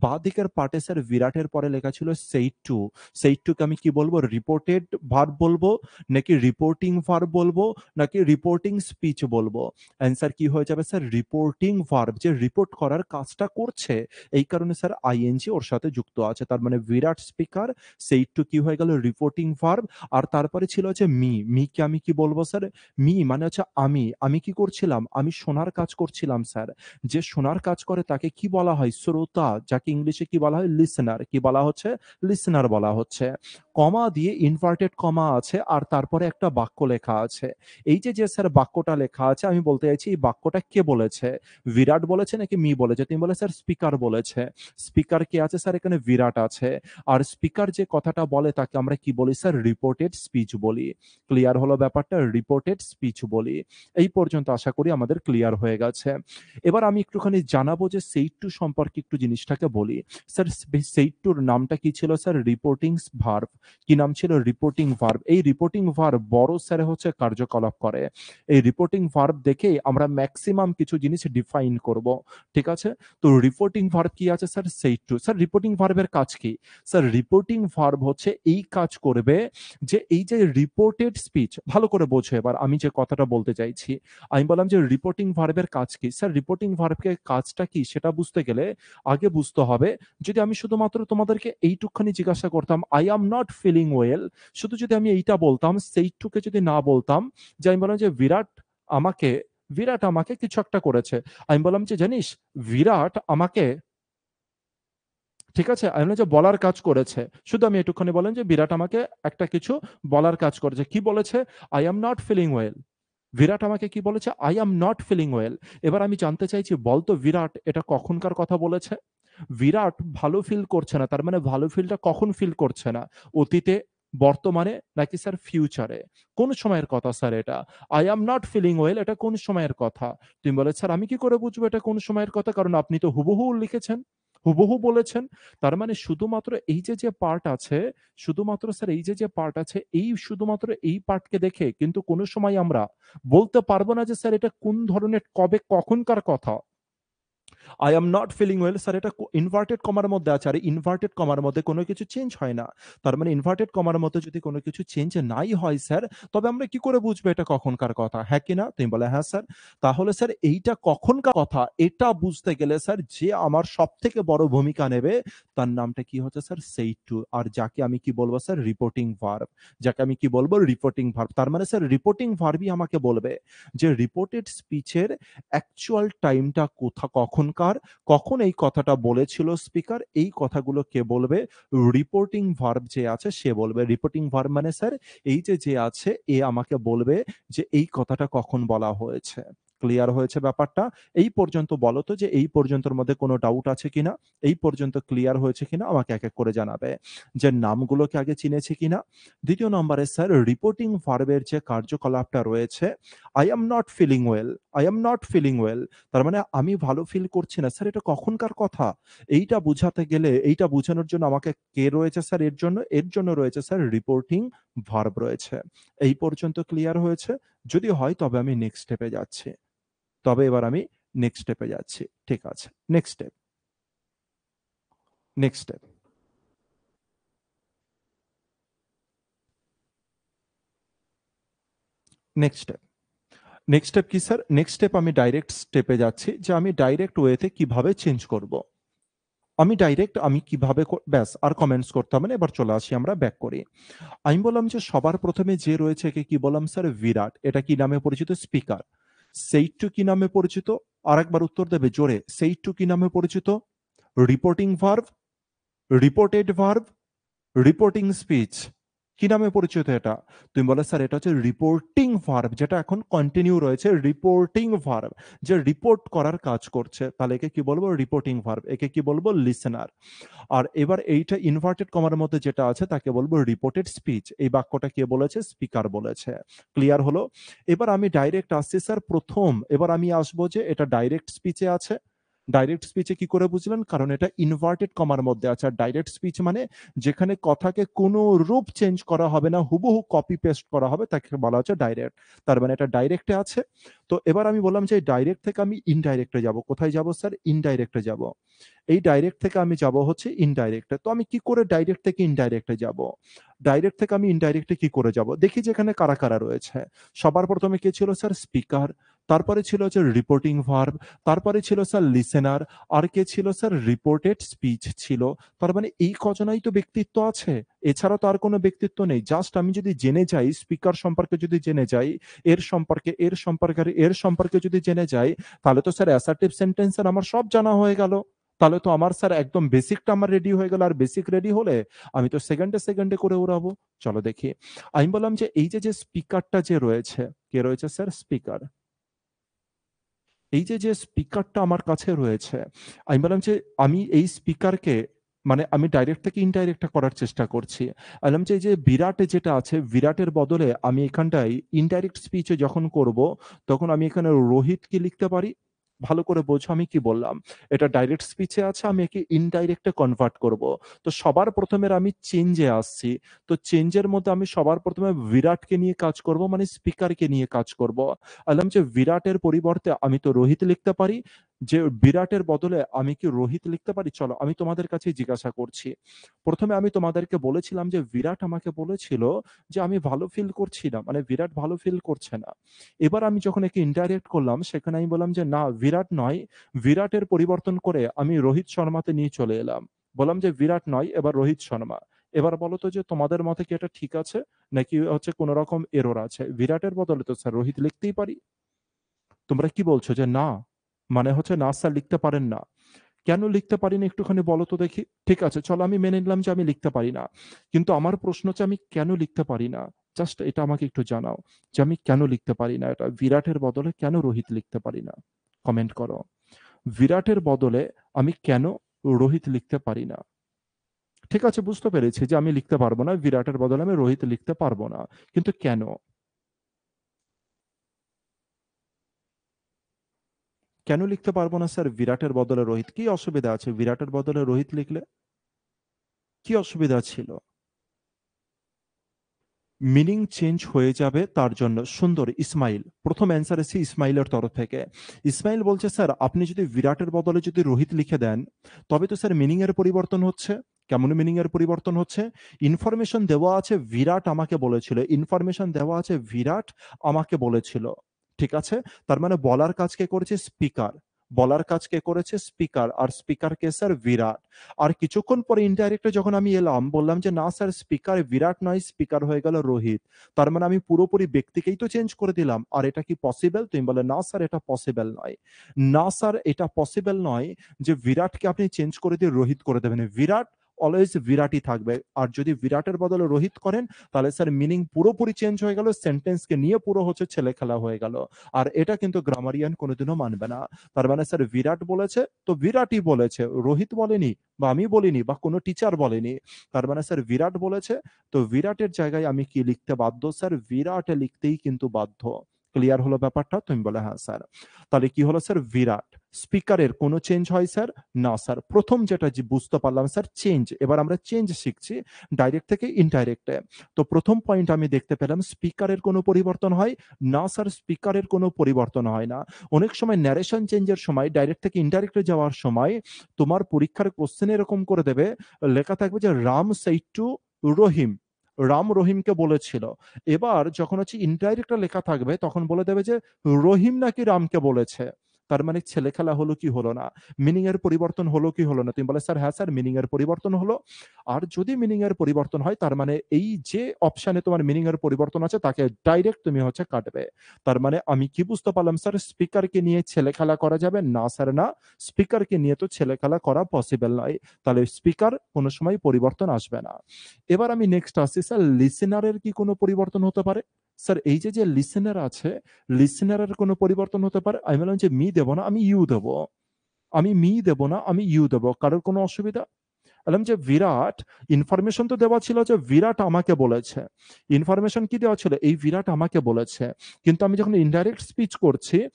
বাদিকের পার্টে স্যার বিরাটের পরে লেখা ছিল সেইড টু। সেইটুকে আমি কি বলবো? রিপোর্টেড ভার্ব বলবো, নাকি রিপোর্টিং ভার্ব বলবো, নাকি রিপোর্টিং স্পিচ বলবো? অ্যান্সার কি হয়ে যাবে স্যার? Reporting verb. যে রিপোর্ট করার কাজটা করছে, এই কারণে স্যার আইএনজি ওর সাথে যুক্ত আছে। তার মানে বিরাট স্পিকার, সেইটু কি হয়ে গেল? Reporting verb. আর তারপরে ছিল হচ্ছে মি। মিকে আমি কি বলবো স্যার? মি মানে হচ্ছে আমি। আমি কি করছিলাম? আমি শোনার কাজ করছিলাম স্যার। যে শোনার কাজ করে তাকে কি বলা হয়? শ্রোতা। যাকে ইংলিশে কি বলা হয়? লিসেনার। কি বলা হচ্ছে? লিসেনার বলা হচ্ছে। কমা দিয়ে ইনভার্টেড কমা আছে, আর তারপরে একটা বাক্য লেখা আছে। এই যে স্যার বাক্যটা লেখা আছে, আমি বলতে চাইছি এই বাক্যটা কে বলেছে? বিরাট বলেছে নাকি মি বলেছে? তুমি বলে স্যার স্পিকার বলেছে। স্পিকার কে আছে স্যার এখানে? বিরাট আছে। আর স্পিকার যে কথাটা বলে তাকে আমরা কি বলি স্যার? রিপোর্টেড স্পিচ বলি। ক্লিয়ার হলো ব্যাপারটা? রিপোর্টেড স্পিচ বলি। এই পর্যন্ত আশা করি আমাদের ক্লিয়ার হয়ে গেছে। এবার আমি একটুখানি জানাবো যে সেইট টু সম্পর্কে একটু জিনিসটাকে বলি। স্যার সেইট টুর নামটা কি ছিল স্যার? Reporting verb. কি নাম ছিল? Reporting verb. এই রিপোর্টিং ভার্ব বড় স্যার হচ্ছে কার্যকলাপ করে। এই রিপোর্টিং ভার্ব দেখেই আমরা ম্যাক্সিমাম কিছু জিনিস ডিফাইন করব। ঠিক আছে? তো রিপোর্টিং ভার্ব কি আছে sir? Said to. Sir reporting ভার্বের কাজ কি? স্যার রিপোর্টিং ভার্ব হচ্ছে এই কাজ করবে যে এই যে রিপোর্টেড স্পিচ, ভালো করে বোঝো এবার আমি যে কথাটা বলতে চাইছি। আমি বললাম যে রিপোর্টিং ভার্বের কাজ কি? স্যার রিপোর্টিং ভার্বের কাজটা কি সেটা বুঝতে গেলে আগে বুঝতে হবে, যদি আমি শুধুমাত্র তোমাদেরকে এইটুকখানি জিজ্ঞাসা করতাম, I am not feeling well, শুধু যদি আমি এইটা বলতাম, সেইটুকে যদি না বলতাম, যে আমি বললাম যে আমাকে বিরাট আমাকে কিছু একটা করেছে। আমি বললাম যে জানিস বিরাট আমাকে, ঠিক আছে? আমি বললাম যে বলার কাজ করেছে। শুধু আমি এটুখানি বললাম যে বিরাট আমাকে একটা কিছু বলার কাজ করেছে। কি বলেছে? I am not feeling well. Virat আমাকে কি বলেছে? I am not feeling well. এবার আমি জানতে চাইছি বলতো বিরাট এটা কখনকার কথা বলেছে? বিরাট ভালো ফিল করছে না। তার মানে ভালো ফিলটা কখন ফিল করছে না? অতীতে, বর্তমানে নাকি স্যার ফিউচারে? কোন সময়ের কথা স্যার এটা? I am not feeling well এটা কোন সময়ের কথা? তুমি বলে, স্যার আমি কি করে বুঝবো এটা কোন সময়ের কথা? কারণ আপনি তো হুবহু লিখেছেন, হুবহু বলেছেন। তার মানে শুধুমাত্র এই যে পার্ট আছে, শুধুমাত্র স্যার এই যে পার্ট আছে, এই শুধুমাত্র এই পার্টকে দেখে কিন্তু কোন সময় আমরা বলতে পারবো না যে স্যার এটা কোন ধরনের, কবে, কখনকার কথা। I am not feeling well sir এটা ইনভার্টেড কমার মধ্যে আছে। আর ইনভার্টেড কমার মধ্যে কোনো কিছু চেঞ্জ হয় না। তার মানে ইনভার্টেড কমার মধ্যে যদি কোনো কিছু চেঞ্জ নাই হয় স্যার, তবে আমরা কি করে বুঝবো এটা কখনকার কথা? হ্যাঁ কি না? তুমি বলে হ্যাঁ স্যার। তাহলে স্যার এইটা কখনকার কথা এটা বুঝতে গেলে স্যার যে আমার সবথেকে বড় ভূমিকা নেবে তার নামটা কি হচ্ছে স্যার? Said to. আর যাকে আমি কি বলবো স্যার? Reporting verb. যাকে আমি কি বলবো? Reporting verb. তার মানে স্যার রিপোর্টিং ভার্বই আমাকে বলবে যে রিপোর্টেড স্পিচের অ্যাকচুয়াল টাইমটা কখনকার, কখন এই কথাটা বলেছিল স্পিকার, এই কথাগুলো কে বলবে? রিপোর্টিং ভার্ব যে আছে সে বলবে। রিপোর্টিং ভার্ব মানে স্যার এই যে আছে এ আমাকে বলবে যে এই কথাটা কখন বলা হয়েছে। ক্লিয়ার হয়েছে ব্যাপারটা? এই পর্যন্ত বলো তো যে এই পর্যন্তর মধ্যে কোনো ডাউট আছে কিনা? এই পর্যন্ত ক্লিয়ার হয়েছে কিনা আমাকে এক এক করে জানাবে। যে নামগুলোকে আগে চিনেছি কিনা। দ্বিতীয় নম্বরে স্যার রিপোর্টিং ভার্বের যে কার্যকলাপটা রয়েছে, I am not feeling well, I am not feeling well, তার মানে আমি ভালো ফিল করছি না। স্যার এটা কখনকার কথা? এইটা বুঝাতে গেলে, এইটা বুঝানোর জন্য আমাকে কে রয়েছে স্যার এর জন্য? এর জন্য রয়েছে স্যার রিপোর্টিং ভার্ব রয়েছে। এই পর্যন্ত ক্লিয়ার হয়েছে? যদি হয় তবে আমি নেক্সট স্টেপে যাচ্ছি। তবে এবার আমি নেক্সট স্টেপে যাচ্ছি। ঠিক আছে। Next step, next step, next step. Next step কি স্যার? নেক্সট স্টেপ আমি ডাইরেক্ট স্টেপে যাচ্ছি যে আমি ডাইরেক্ট ওয়েতে কিভাবে চেঞ্জ করব। আমি কিভাবে ব্যাস আর কমেন্টস করতে হবে না। এবার চলে আসি আমরা ব্যাক করি। আমি বললাম যে সবার প্রথমে যে রয়েছে একে কি বললাম স্যার? বিরাট। এটা কি নামে পরিচিত? স্পিকার। সেইট টু কি নামে পরিচিত? আরেকবার উত্তর দেবে জোরে। সেইট টু কি নামে পরিচিত? Reporting verb, reported verb, reporting speech. কি নামে পরিচিত এটা? তুমি বলে স্যার এটা হচ্ছে রিপোর্টিং ভার্ব, যেটা এখন কন্টিনিউ রয়েছে। রিপোর্টিং ভার্ব যে রিপোর্ট করার কাজ করছে, তাহলে একে কি বলবো? Reporting verb. একে কি বলবো? লিসেনার। আর এবার এইটা ইনভার্টেড কমার মধ্যে যেটা আছে তাকে বলবো রিপোর্টেড স্পিচ। এই বাক্যটা কে বলেছে? স্পিকার বলেছে। ক্লিয়ার হলো? এবার আমি ডাইরেক্ট আসছি স্যার প্রথম, এবার আমি আসবো যে এটা ডাইরেক্ট স্পিচে আছে। ডাইরেক্ট স্পিচে কি করে বুঝলেন? কারণ এটা ইনভার্টেড কমার মধ্যে আছে। আর ডাইরেক্ট স্পিচ মানে যেখানে কথাকে কোনো রূপ চেঞ্জ করা হবে না, হুবহু কপি পেস্ট করা হবে, তাকে বলা হচ্ছে ডাইরেক্ট। তার মানে এটা ডাইরেক্টে আছে। তো এবার আমি বললাম যে ডাইরেক্ট থেকে আমি ইনডাইরেক্টে যাব। কোথায় যাব স্যার? ইনডাইরেক্টে যাব। এই ডাইরেক্ট থেকে আমি যাব হচ্ছে ইনডাইরেক্টে। তো আমি কি করে ডাইরেক্ট থেকে ইনডাইরেক্টে যাব? ডাইরেক্ট থেকে আমি ইনডাইরেক্টে কি করে যাব? দেখি যে এখানে কারা, কারা রয়েছে। সবার প্রথমে কে ছিল স্যার? স্পিকার। তারপরে ছিল হচ্ছে রিপোর্টিং ভার্ব। তারপরে ছিল স্যার লিসেনার। আর কে ছিল স্যার? রিপোর্টেড স্পিচ ছিল। তার মানে এই কজনাই তো ব্যক্তিত্ব আছে। এছাড়া তো আর কোনো ব্যক্তিত্ব নেই। জাস্ট আমি যদি জেনে যাই, স্পিকার সম্পর্কে যদি জেনে যাই, এর সম্পর্কে, এর সম্পর্কে, আর এর সম্পর্কে যদি জেনে যাই, তাহলে তো স্যার অ্যাসার্টিভ সেন্টেন্স এর আমার সব জানা হয়ে গেল। তাহলে তো আমার স্যার একদম বেসিকটা আমার রেডি হয়ে গেল। আর বেসিক রেডি হলে আমি তো সেকেন্ডে সেকেন্ডে করে উড়াবো। চলো দেখি। আমি বললাম যে এই যে স্পিকারটা যে রয়েছে, কে রয়েছে স্যার? স্পিকার। এই যে স্পিকারটা আমার কাছে রয়েছে, আমি বললাম যে আমি এই স্পিকারকে মানে আমি ডাইরেক্ট থেকে ইনডাইরেক্ট করার চেষ্টা করছি। বললাম যে এই যে বিরাটে যেটা আছে, বিরাটের বদলে আমি এখানটায় ইনডাইরেক্ট স্পিচে যখন করব, তখন আমি এখানে রোহিত কি লিখতে পারি? ভালো করে বোঝো আমি কি বললাম। এটা ডাইরেক্ট স্পিচে আছে, আমি একে ইনডাইরেক্টে কনভার্ট করব। তো সবার ১ম এর আমি চেঞ্জে আসছি। তো চেঞ্জের মধ্যে আমি সবার ১ম এ বিরাটকে নিয়ে কাজ করব, মানে স্পিকারকে নিয়ে কাজ করব। বললাম যে বিরাটের পরিবর্তে আমি তো রোহিত লিখতে পারি। যে বিরাটের বদলে আমি কি রোহিত লিখতে পারি? চলো আমি তোমাদের কাছেই জিজ্ঞাসা করছি। ১ম এ আমি তোমাদেরকে বলেছিলাম যে বিরাট আমাকে বলেছিল যে আমি ভালো ফিল করছি না। মানে বিরাট ভালো ফিল করছে না। এবার আমি যখন একে ইনডাইরেক্ট করলাম, সেখানে আমি বললাম যে না বিরাট নয়, বিরাটের পরিবর্তন করে আমি রোহিত শর্মাতে নিয়ে চলে এলাম। বললাম যে বিরাট নয়, এবার রোহিত শর্মা। এবার বলো তো যে তোমাদের মতে কি এটা ঠিক আছে? নাকি হচ্ছে কোন রকম এরর আছে? বিরাটের বদলে তো স্যার রোহিত লিখতেই পারি। তোমরা কি বলছো যে না? মানে হচ্ছে না স্যার লিখতে পারেন না। কেন লিখতে পারি না একটুখানি বলো তো দেখি? ঠিক আছে চলো আমি মেনে নিলাম যে আমি লিখতে পারি না। কিন্তু আমার প্রশ্ন হচ্ছে আমি কেন লিখতে পারি না? জাস্ট এটা আমাকে একটু জানাও যে আমি কেন লিখতে পারি না এটা? বিরাটের বদলে কেন রোহিত লিখতে পারি না? কমেন্ট করো। বিরাটের বদলে আমি কেন রোহিত লিখতে পারি না? ঠিক আছে বুঝতে পেরেছি যে আমি লিখতে পারবো না। বিরাটের বদলে আমি রোহিত লিখতে পারবো না। কিন্তু কেন? কেন লিখতে পারবো না স্যার বিরাটের বদলে রোহিত? কি অসুবিধা আছে বিরাটের বদলে রোহিত লিখলে? কি অসুবিধা ছিল? মিনিং চেঞ্জ হয়ে যাবে তার জন্য। সুন্দর ইসমাইল। ১ম অ্যান্সার এসেছে ইসমাইলের তরফ থেকে। ইসমাইল বলছে, "স্যার আপনি যদি বিরাটের বদলে যদি রোহিত লিখে দেন, তবে তো স্যার মিনিং এর পরিবর্তন হচ্ছে।" কেমন মিনিং এর পরিবর্তন হচ্ছে? ইনফরমেশন দেওয়া আছে বিরাট আমাকে বলেছিল। ইনফরমেশন দেওয়া আছে বিরাট আমাকে বলেছিল। ঠিক আছে? তার মানে বলার কাজ কে করেছে? স্পিকার। বলার কাজ কে করেছে? স্পিকার। আর স্পিকার কে স্যার? বিরাট। আর কিছুক্ষণ পরে ইনডাইরেক্টলি যখন আমি এলাম, বললাম যে, "না স্যার স্পিকার বিরাট নয়, স্পিকার হয়ে গেল রোহিত।" তার মানে আমি পুরোপুরি ব্যক্তিকেই তো চেঞ্জ করে দিলাম। আর এটা কি পসিবল? তুমি বলে, "না স্যার এটা পসিবল নয়।" না স্যার এটা পসিবল নয় যে বিরাটকে আপনি চেঞ্জ করে দিয়ে রোহিত করে দেবেন। বিরাট অলওয়েজ বিরাটই থাকবে। আর যদি বিরাটের বদলে রোহিত করেন, তাহলে স্যার মিনিং পুরোপুরি চেঞ্জ হয়ে গেল। সেন্টেন্সকে নিয়ে পুরো হচ্ছে ছেলেখেলা হয়ে গেল। আর এটা কিন্তু গ্রামারিয়ান কোনোদিনও মানবে না। তার মানে স্যার বিরাট বলেছে, তো বিরাটই বলেছে। রোহিত বলেনি বা আমি বলিনি বা কোনো টিচার বলেনি। তার মানে স্যার বিরাট বলেছে, তো বিরাটের জায়গায় আমি কি লিখতে বাধ্য? স্যার বিরাট লিখতেই কিন্তু বাধ্য। ক্লিয়ার হলো ব্যাপারটা? তুমি বলে হ্যাঁ স্যার। তাহলে কি হলো স্যার? বিরাট। স্পিকারের কোনো চেঞ্জ হয় স্যার? না স্যার। ১ম যেটা যে বুঝতে পারলাম স্যার চেঞ্জ। এবার আমরা চেঞ্জ শিখছি ডাইরেক্ট থেকে ইনডাইরেক্টে। তো ১ম পয়েন্ট আমি দেখতে পেলাম স্পিকারের কোনো পরিবর্তন হয়? না স্যার স্পিকারের কোনো পরিবর্তন হয় না। অনেক সময় ন্যারেশন চেঞ্জের সময় ডাইরেক্ট থেকে ইনডাইরেক্টে যাওয়ার সময় তোমার পরীক্ষার কোশ্চেন এরকম করে দেবে, লেখা থাকবে যে রাম said to রহিম। রাম রহিমকে বলেছিল। এবার যখন হচ্ছে ইনডাইরেক্টে লেখা থাকবে তখন বলে দেবে যে রহিম নাকি রামকে বলেছে। তার মানে ছেলেখেলা হলো কি হলো না? মিনিং এর পরিবর্তন হলো কি হলো না? তুমি বলে স্যার হ্যাঁ স্যার মিনিং এর পরিবর্তন হলো। আর যদি মিনিং এর পরিবর্তন হয় তার মানে এই যে অপশনে তোমার মিনিং এর পরিবর্তন আছে তাকে ডাইরেক্ট তুমি হচ্ছে কাটবে। তার মানে আমি কি বুঝতে পারলাম স্যার স্পিকারকে নিয়ে ছেলেখেলা করা যাবে? না স্যার না। স্পিকারকে নিয়ে তো ছেলেখেলা করা পসিবল নয়। তাহলে স্পিকার কোন সময় পরিবর্তন আসবে না। এবার আমি নেক্সট আসছি স্যার লিসেনারের কি কোনো পরিবর্তন হতে পারে? স্যার এই যে লিসেনার আছে, লিসেনারের কোনো পরিবর্তন হতে পারে? আমি বললাম যে মি দেব না, আমি ইউ দেব। আমি মি দেব না, আমি ইউ দেব। কারোর কোনো অসুবিধা? বললাম যে বিরাট, ইনফরমেশন তো দেওয়া ছিল যে বিরাট আমাকে বলেছে। ইনফরমেশন কি দেওয়া ছিল? এই বিরাট আমাকে বলেছে। কিন্তু আমি যখন ইনডাইরেক্ট স্পিচ করছি,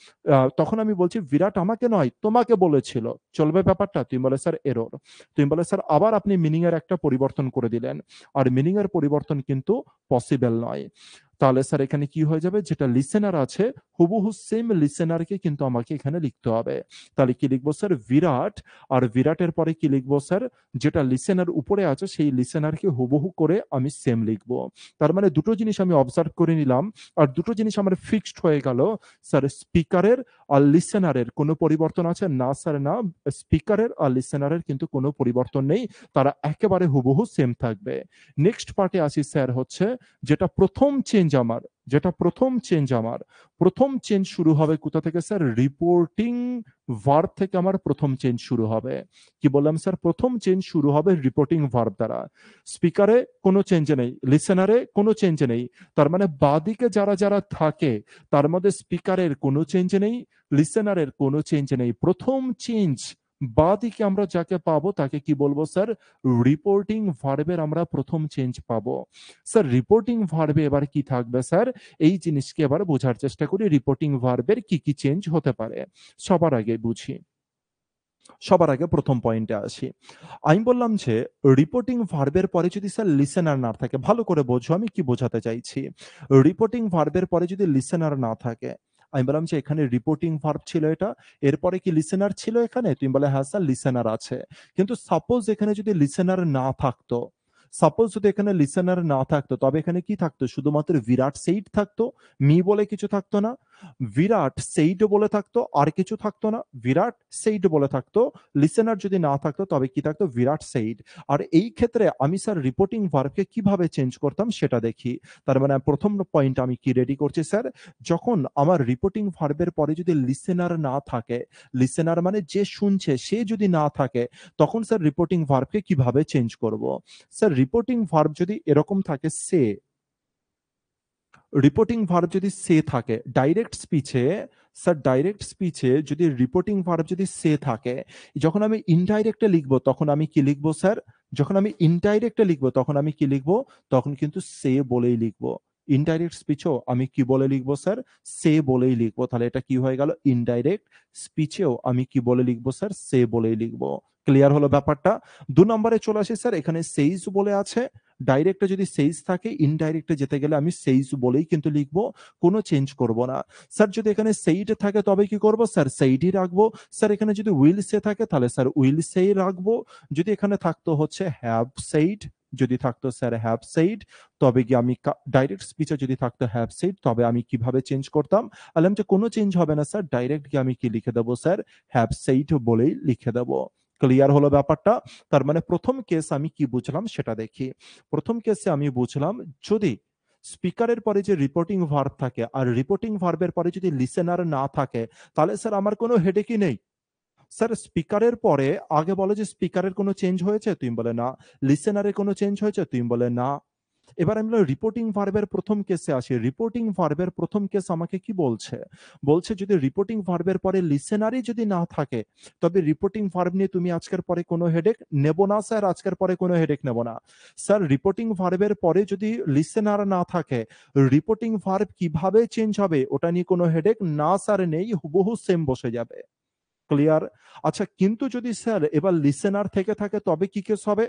তখন আমি বলছি বিরাট আমাকে নয়, তোমাকে বলেছিল। চলবে ব্যাপারটা? তুমি বলে স্যার এরর। তুমি বলে স্যার আবার আপনি মিনিং এর একটা পরিবর্তন করে দিলেন। আর মিনিং এর পরিবর্তন কিন্তু পসিবল নয়। তাহলে স্যার এখানে কি হয়ে যাবে? যেটা লিসেনার আছে হুবহু সেম লিসেনারকে কিন্তু আমাকে এখানে লিখতে হবে। তাহলে কি লিখবো স্যার? বিরাট। আর বিরাটের পরে কি লিখবো স্যার? যেটা লিসেনার উপরে আছে সেই লিসেনারকে হুবহু করে আমি সেম লিখবো। তার মানে দুটো জিনিস আমি অবজার্ভ করে নিলাম। আর দুটো জিনিস আমার ফিক্সড হয়ে গেল। স্যার স্পিকারের আর লিসেনারের কোনো পরিবর্তন আছে? না স্যার না। স্পিকারের আর লিসেনারের কিন্তু কোনো পরিবর্তন নেই। তারা একেবারে হুবহু সেম থাকবে। নেক্সট পার্টে আসি স্যার হচ্ছে যেটা ১ম চেঞ্জ আমার, যেটা ১ম চেঞ্জ আমার। ১ম চেঞ্জ শুরু হবে কোথা থেকে স্যার? রিপোর্টিং ভার্ব থেকে আমার ১ম চেঞ্জ শুরু হবে। কি বললাম স্যার? ১ম চেঞ্জ শুরু হবে রিপোর্টিং ভার্ব দ্বারা। স্পিকারে কোনো চেঞ্জ নেই, লিসেনারে কোনো চেঞ্জ নেই। তার মানে বাঁদিকে যারা থাকে তার মধ্যে স্পিকারের কোনো চেঞ্জ নেই, লিসেনারের কোনো চেঞ্জ নেই। ১ম চেঞ্জ বাঁ দিকে আমরা যাকে পাবো তাকে কি বলবো স্যার? রিপোর্টিং ভার্বের আমরা প্রথম চেঞ্জ পাবো। স্যার রিপোর্টিং ভার্বে এবার কি থাকবে স্যার? এই জিনিসকে এবার বোঝার চেষ্টা করি রিপোর্টিং ভার্বের কি চেঞ্জ হতে পারে। সবার আগে বুঝি। সবার আগে প্রথম পয়েন্টে আসি। আমি বললাম যে রিপোর্টিং ভার্বের পরে যদি স্যার লিসেনার না থাকে, ভালো করে বোঝো আমি কি বোঝাতে চাইছি। রিপোর্টিং ভার্বের পরে যদি লিসেনার না থাকে, আমি বললাম যে এখানে রিপোর্টিং ভার্ব ছিল এটা, এরপরে কি লিসেনার ছিল এখানে? তুমি বলে হ্যাঁ স্যার লিসেনার আছে। কিন্তু সাপোজ এখানে যদি লিসেনার না থাকতো, সাপোজ যদি এখানে লিসেনার না থাকতো তবে এখানে কি থাকতো? শুধুমাত্র বিরাট সেইড থাকতো, মি বলে কিছু থাকতো না। বিরাট সেইড বলে থাকতো, আর কিছু থাকতো না। বিরাট সেইড বলে থাকতো। লিসেনার যদি না থাকতো তবে কি থাকতো? বিরাট সেইড। আর এই ক্ষেত্রে আমি স্যার রিপোর্টিং ভার্বকে কিভাবে চেঞ্জ করতাম সেটা দেখি। তার মানে প্রথম পয়েন্ট আমি কি রেডি করছি স্যার? যখন আমার রিপোর্টিং ভার্বের পরে যদি লিসেনার না থাকে, লিসেনার মানে যে শুনছে সে যদি না থাকে, তখন স্যার রিপোর্টিং ভার্বকে কিভাবে চেঞ্জ করব? স্যার রিপোর্টিং ভার্ব যদি এরকম থাকে সে, রিপোর্টিং ভার্ব যদি সে থাকে ডাইরেক্ট স্পিচে, স্যার ডাইরেক্ট স্পিচে যদি রিপোর্টিং ভার্ব যদি সে থাকে, যখন আমি ইনডাইরেক্টে লিখবো তখন আমি কি লিখবো স্যার? যখন আমি ইনডাইরেক্টে লিখবো তখন আমি কি লিখবো? তখন কিন্তু সে বলেই লিখবো। ইনডাইরেক্ট স্পিচেও আমি কি বলে লিখবো স্যার? সে বলেই লিখবো। তাহলে এটা কি হয়ে গেল? ইনডাইরেক্ট স্পিচেও আমি কি বলে লিখবো স্যার? সে বলেই লিখবো। ক্লিয়ার হলো ব্যাপারটা? ২ নম্বরে চলে আসি স্যার, এখানে সেইজ বলে আছে। ডাইরেক্টে যদি সেইজ থাকে, ইনডাইরেক্টে যেতে গেলে আমি সেইজ বলেই কিন্তু লিখবো, কোনো চেঞ্জ করব না। স্যার যদি এখানে সেইড থাকে তবে কি করব? স্যার সেইডই রাখবো। স্যার এখানে যদি উইল সে থাকে তাহলে স্যার উইল সেই রাখবো। যদি এখানে থাকতো হচ্ছে হ্যাভ সেইড, যদি থাকতো স্যার হ্যাভ সেইড, তবে গিয়ে আমি ডাইরেক্ট স্পিচে যদি থাকতো হ্যাভ সেইড তবে আমি কিভাবে চেঞ্জ করতাম? বললাম যে কোনো চেঞ্জ হবে না স্যার, ডাইরেক্ট গিয়ে আমি কি লিখে দেবো স্যার? হ্যাভ সেইড বলেই লিখে দেবো। ক্লিয়ার হলো ব্যাপারটা? তার মানে প্রথম কেস আমি কি বুঝলাম সেটা দেখি। প্রথম কেসে আমি বুঝলাম যদি স্পিকারের পরে যে রিপোর্টিং ভার্ব থাকে আর রিপোর্টিং ভার্বের পরে যদি লিসেনার না থাকে, তাহলে স্যার আমার কোনো হেডেকই নেই। স্যার স্পিকারের পরে আগে বলে যে স্পিকারের কোনো চেঞ্জ হয়েছে? তুমি বলে না। লিসেনারের কোনো চেঞ্জ হয়েছে? তুমি বলে না। এবার আমি রিপোর্টিং ভার্বের প্রথম কেসে আসি। রিপোর্টিং ভার্বের প্রথম কেস আমাকে কি বলছে? বলছে যদি রিপোর্টিং ভার্বের পরে লিসেনারই যদি না থাকে, তবে রিপোর্টিং ভার্ব নিয়ে তুমি আজকের পরে কোনো হেডেক নেব না স্যার, আজকের পরে কোনো হেডেক নেব না। স্যার রিপোর্টিং ভার্বের পরে যদি লিসেনার না থাকে, রিপোর্টিং ভার্ব কিভাবে চেঞ্জ হবে ওটা নিয়ে কোনো হেডেক না স্যার নেই, হুবহু সেম বসে যাবে। ক্লিয়ার? আচ্ছা কিন্তু যদি স্যার এবার লিসেনার থেকে থাকে তবে কি কেস হবে?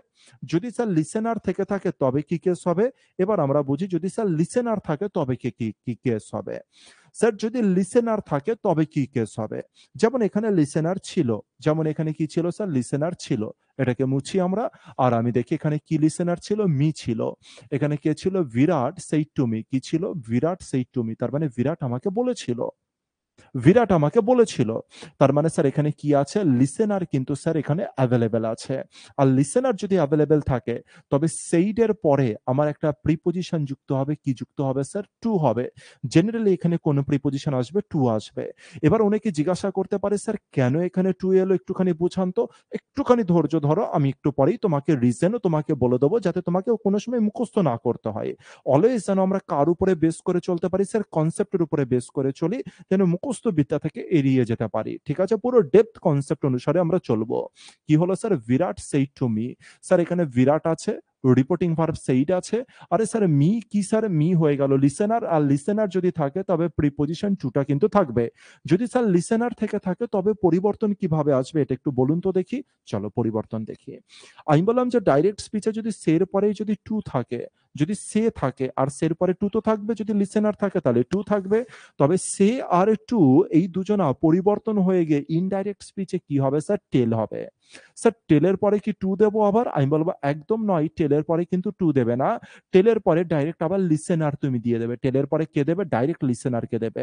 যদি স্যার লিসেনার থেকে থাকে তবে কি কেস হবে? এবার আমরা বুঝি যদি স্যার লিসেনার থাকে তবে কি কেস হবে? স্যার যদি লিসেনার থাকে তবে কি কেস হবে? যেমন এখানে লিসেনার ছিল। যেমন এখানে কি ছিল স্যার? লিসেনার ছিল। এটাকে মুছি আমরা। আর আমি দেখি এখানে কি লিসেনার ছিল? মি ছিল। এখানে কে ছিল? বিরাট সেইড টু মি। কি ছিল? বিরাট সেইড টু মি। তার মানে বিরাট আমাকে বলেছিল। বিরাট আমাকে বলেছিল। তার মানে স্যার এখানে কি আছে? লিসেনার কিন্তু স্যার এখানে এভেইলেবল আছে। আর লিসেনার যদি এভেইলেবল থাকে তবে সেইড এর পরে আমার একটা প্রিপজিশন যুক্ত হবে। কি যুক্ত হবে স্যার? টু হবে। জেনারেলি এখানে কোন প্রিপজিশন আসবে? টু আসবে। এবার অনেকে জিজ্ঞাসা করতে পারে স্যার কেন এখানে টু এলো একটুখানি বুঝান তো। একটুখানি ধৈর্য ধরো, আমি একটু পরেই তোমাকে রিজনও তোমাকে বলে দেবো যাতে তোমাকে কোনো সময় মুখস্থ না করতে হয়। অলওয়েজ যেন আমরা কার উপরে বেস করে চলতে পারি স্যার? কনসেপ্টের উপরে বেস করে চলি, যেন মুখস্থ বিদ্যা থেকে এড়িয়ে যেতে পারি। ঠিক আছে? পুরো ডেপথ কনসেপ্ট অনুসারে আমরা চলবো। কি হলো sir? Virat said to me. Sir এখানে বিরাট আছে, রিপোর্টিং ভার্ব সেইড আছে। আরে স্যার মি কি স্যার? মি হয়ে গেল লিসেনার, আর লিসেনার যদি থাকে তবে প্রিপজিশন টু টা কিন্তু থাকবে। যদি স্যার লিসেনার থেকে থাকে তবে পরিবর্তন কিভাবে আসবে এটা একটু বলুন তো দেখি। চলো পরিবর্তন দেখি। আমি বললাম যে ডাইরেক্ট স্পিচে যদি সের পরেই যদি টু থাকে, যদি সে থাকে আর সের পরে টু তো থাকবে, যদি লিসেনার থাকে তাহলে টু থাকবে। তবে সে আর টু এই দুজনা পরিবর্তন হয়ে গিয়ে ইনডাইরেক্ট স্পিচে কি হবে স্যার? টেল হবে। স্যার টেলের পরে কি টু দেবো আবার? আমি বলবো একদম নয়, টেলের পরে কিন্তু টু দেবে না। টেলের পরে ডাইরেক্ট আবার লিসেনার তুমি দিয়ে দেবে। টেলের পরে কে দেবে? ডাইরেক্ট লিসেনারকে দেবে।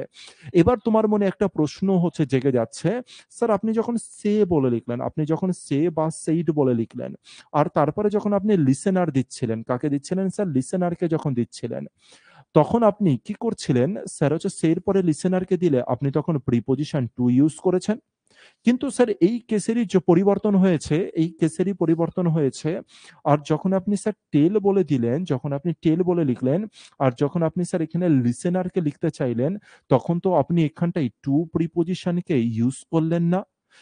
এবার তোমার মনে একটা প্রশ্ন হচ্ছে জেগে যাচ্ছে, স্যার আপনি যখন সে বলে লিখলেন, আপনি যখন সে বা সেইড বলে লিখলেন, আর তারপরে যখন আপনি লিসেনার দিচ্ছিলেন, কাকে দিচ্ছিলেন স্যার? লিসেনারকে যখন দিচ্ছিলেন, তখন আপনি কি করছিলেন? স্যার হচ্ছে সের পরে লিসেনারকে দিলে আপনি তখন প্রিপজিশন টু ইউজ করেছেন। কিন্তু স্যার এই কেসেরই যে পরিবর্তন হয়েছে, এই কেসেরই পরিবর্তন হয়েছে। আর যখন আপনি স্যার টেল বলে দিলেন, যখন আপনি টেল বলে লিখলেন, আর যখন আপনি স্যার এখানে লিসেনারকে লিখতে চাইলেন, তখন তো আপনি এখানটায় টু প্রিপজিশনকে ইউজ করলেন না।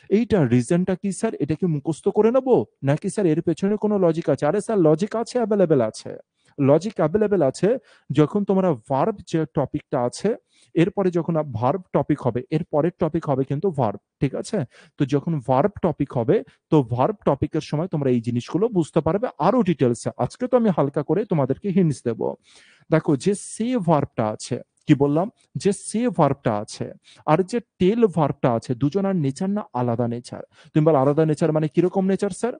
এইটা রিজনটা কি স্যার? এটা কি মুখস্থ করে নেব? নাকি স্যার এর পেছনে কোনো লজিক আছে? আরে স্যার লজিক আছে, এভেইলেবল আছে। লজিক এভেইলেবল আছে। যখন তোমরা ভার্ব যে টপিকটা আছে, এরপরে যখন ভার্ব টপিক হবে, এর পরের টপিক হবে কিন্তু ভার্ব। ঠিক আছে? তো যখন ভার্ব টপিক হবে, তো ভার্ব টপিকের সময় তোমরা এই জিনিসগুলো বুঝতে পারবে আরো ডিটেইলসে। আজকে তো আমি হালকা করে তোমাদেরকে হিন্টস দেব। দেখো যে সে ভার্বটা আছে, কি বললাম? যে সে ভার্বটা আছে আর যে টেল ভার্বটা আছে, দুজনার নেচার না আলাদা নেচার। তুমি বলো আলাদা নেচার মানে কিরকম নেচার স্যার?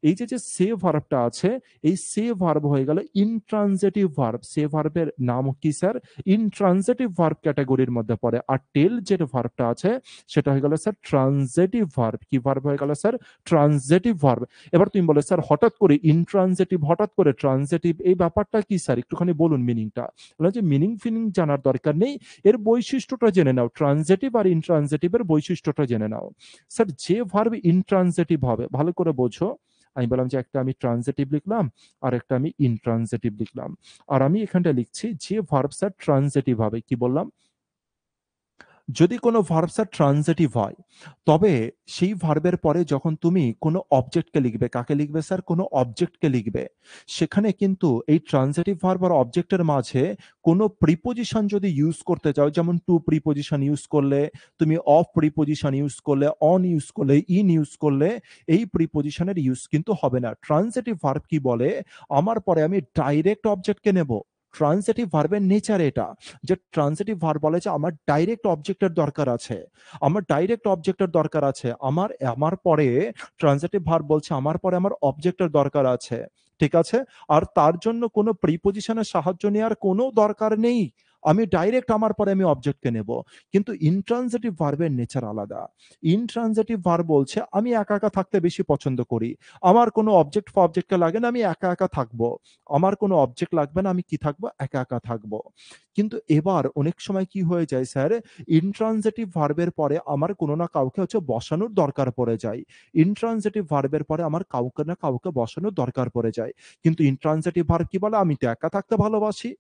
এই যে সে ভার্বটা আছে, এই সে ভার্ব হয়ে গেল ইনট্রানজিটিভ ভার্ব। সে ভার্বের নাম কি স্যার? ইনট্রানজিটিভ ভার্ব ক্যাটাগরির মধ্যে পড়ে। আর টেল যে ভার্বটা আছে সেটা হয়ে গেল স্যার ট্রানজিটিভ ভার্ব। কি ভার্ব হয়ে গেল স্যার? Transitive verb. এবার তুমি বলো স্যার হঠাৎ করে ইনট্রানজিটিভ, হঠাৎ করে ট্রানজিটিভ, এই ব্যাপারটা কি স্যার? একটুখানি বলুন মিনিংটা। বললাম যে মিনিং ফিনিং জানার দরকার নেই, এর বৈশিষ্ট্যটা জেনে নাও। ট্রানজিটিভ আর ইনট্রানজিটিভের বৈশিষ্ট্যটা জেনে নাও। স্যার যে ভার্ব ইনট্রানজিটিভ হবে, ভালো করে বোঝো। আমি বললাম যে একটা আমি ট্রানজিটিভ লিখলাম আর একটা আমি ইনট্রানজিটিভ লিখলাম। আর আমি এখানটা লিখছি যে ভার্ব স্যার ট্রানজিটিভ হবে। কি বললাম? যদি কোনো ভার্ব স্যার ট্রানজিটিভ হয়, তবে সেই ভার্বের পরে যখন তুমি কোনো অবজেক্টকে লিখবে, কাকে লিখবে স্যার? কোনো অবজেক্টকে লিখবে। সেখানে কিন্তু এই ট্রানজিটিভ ভার্ব আর অবজেক্টের মাঝে কোনো প্রিপোজিশন যদি ইউজ করতে চাও, যেমন টু প্রিপোজিশন ইউজ করলে, তুমি অফ প্রিপোজিশন ইউজ করলে, অন ইউজ করলে, ইন ইউজ করলে, এই প্রিপোজিশনের ইউজ কিন্তু হবে না। ট্রানজিটিভ ভার্ব কি বলে? আমার পরে আমি ডাইরেক্ট অবজেক্টকে নেব। ট্রানজিটিভ ভার্বের নেচার এটা, যে ট্রানজিটিভ ভার্ব বলে যে আমার ডাইরেক্ট অবজেক্টের দরকার আছে। আমার ডাইরেক্ট অবজেক্টের দরকার আছে। আমার আমার পরে ট্রানজিটিভ ভার্ব বলছে আমার পরে আমার অবজেক্টের দরকার আছে। ঠিক আছে? আর তার জন্য কোনো প্রিপোজিশনের সাহায্য নেওয়ার কোনো দরকার নেই। আমি ডাইরেক্ট আমার পরে আমি অবজেক্টকে নেব। কিন্তু ইনট্রানজিটিভ ভার্বের নেচার আলাদা। ইনট্রানজিটিভ ভার্ব বলছে আমি একা একা থাকতে বেশি পছন্দ করি। আমার কোনো অবজেক্ট ফবজেক্টকে লাগে না, আমি একা একা থাকবো। আমার কোনো অবজেক্ট লাগবে না, আমি কি থাকবো? একা একা থাকবো। কিন্তু এবার অনেক সময় কি হয়ে যায় স্যার? ইনট্রানজিটিভ ভার্বের পরে আমার কোনো না কাউকে হচ্ছে বসানোর দরকার পড়ে যায়। ইনট্রানজিটিভ ভার্বের পরে আমার কাউকে না কাউকে বসানোর দরকার পড়ে যায়। কিন্তু ইনট্রানজিটিভ ভার্ব কি বলে? আমি তো একা থাকতে ভালোবাসি।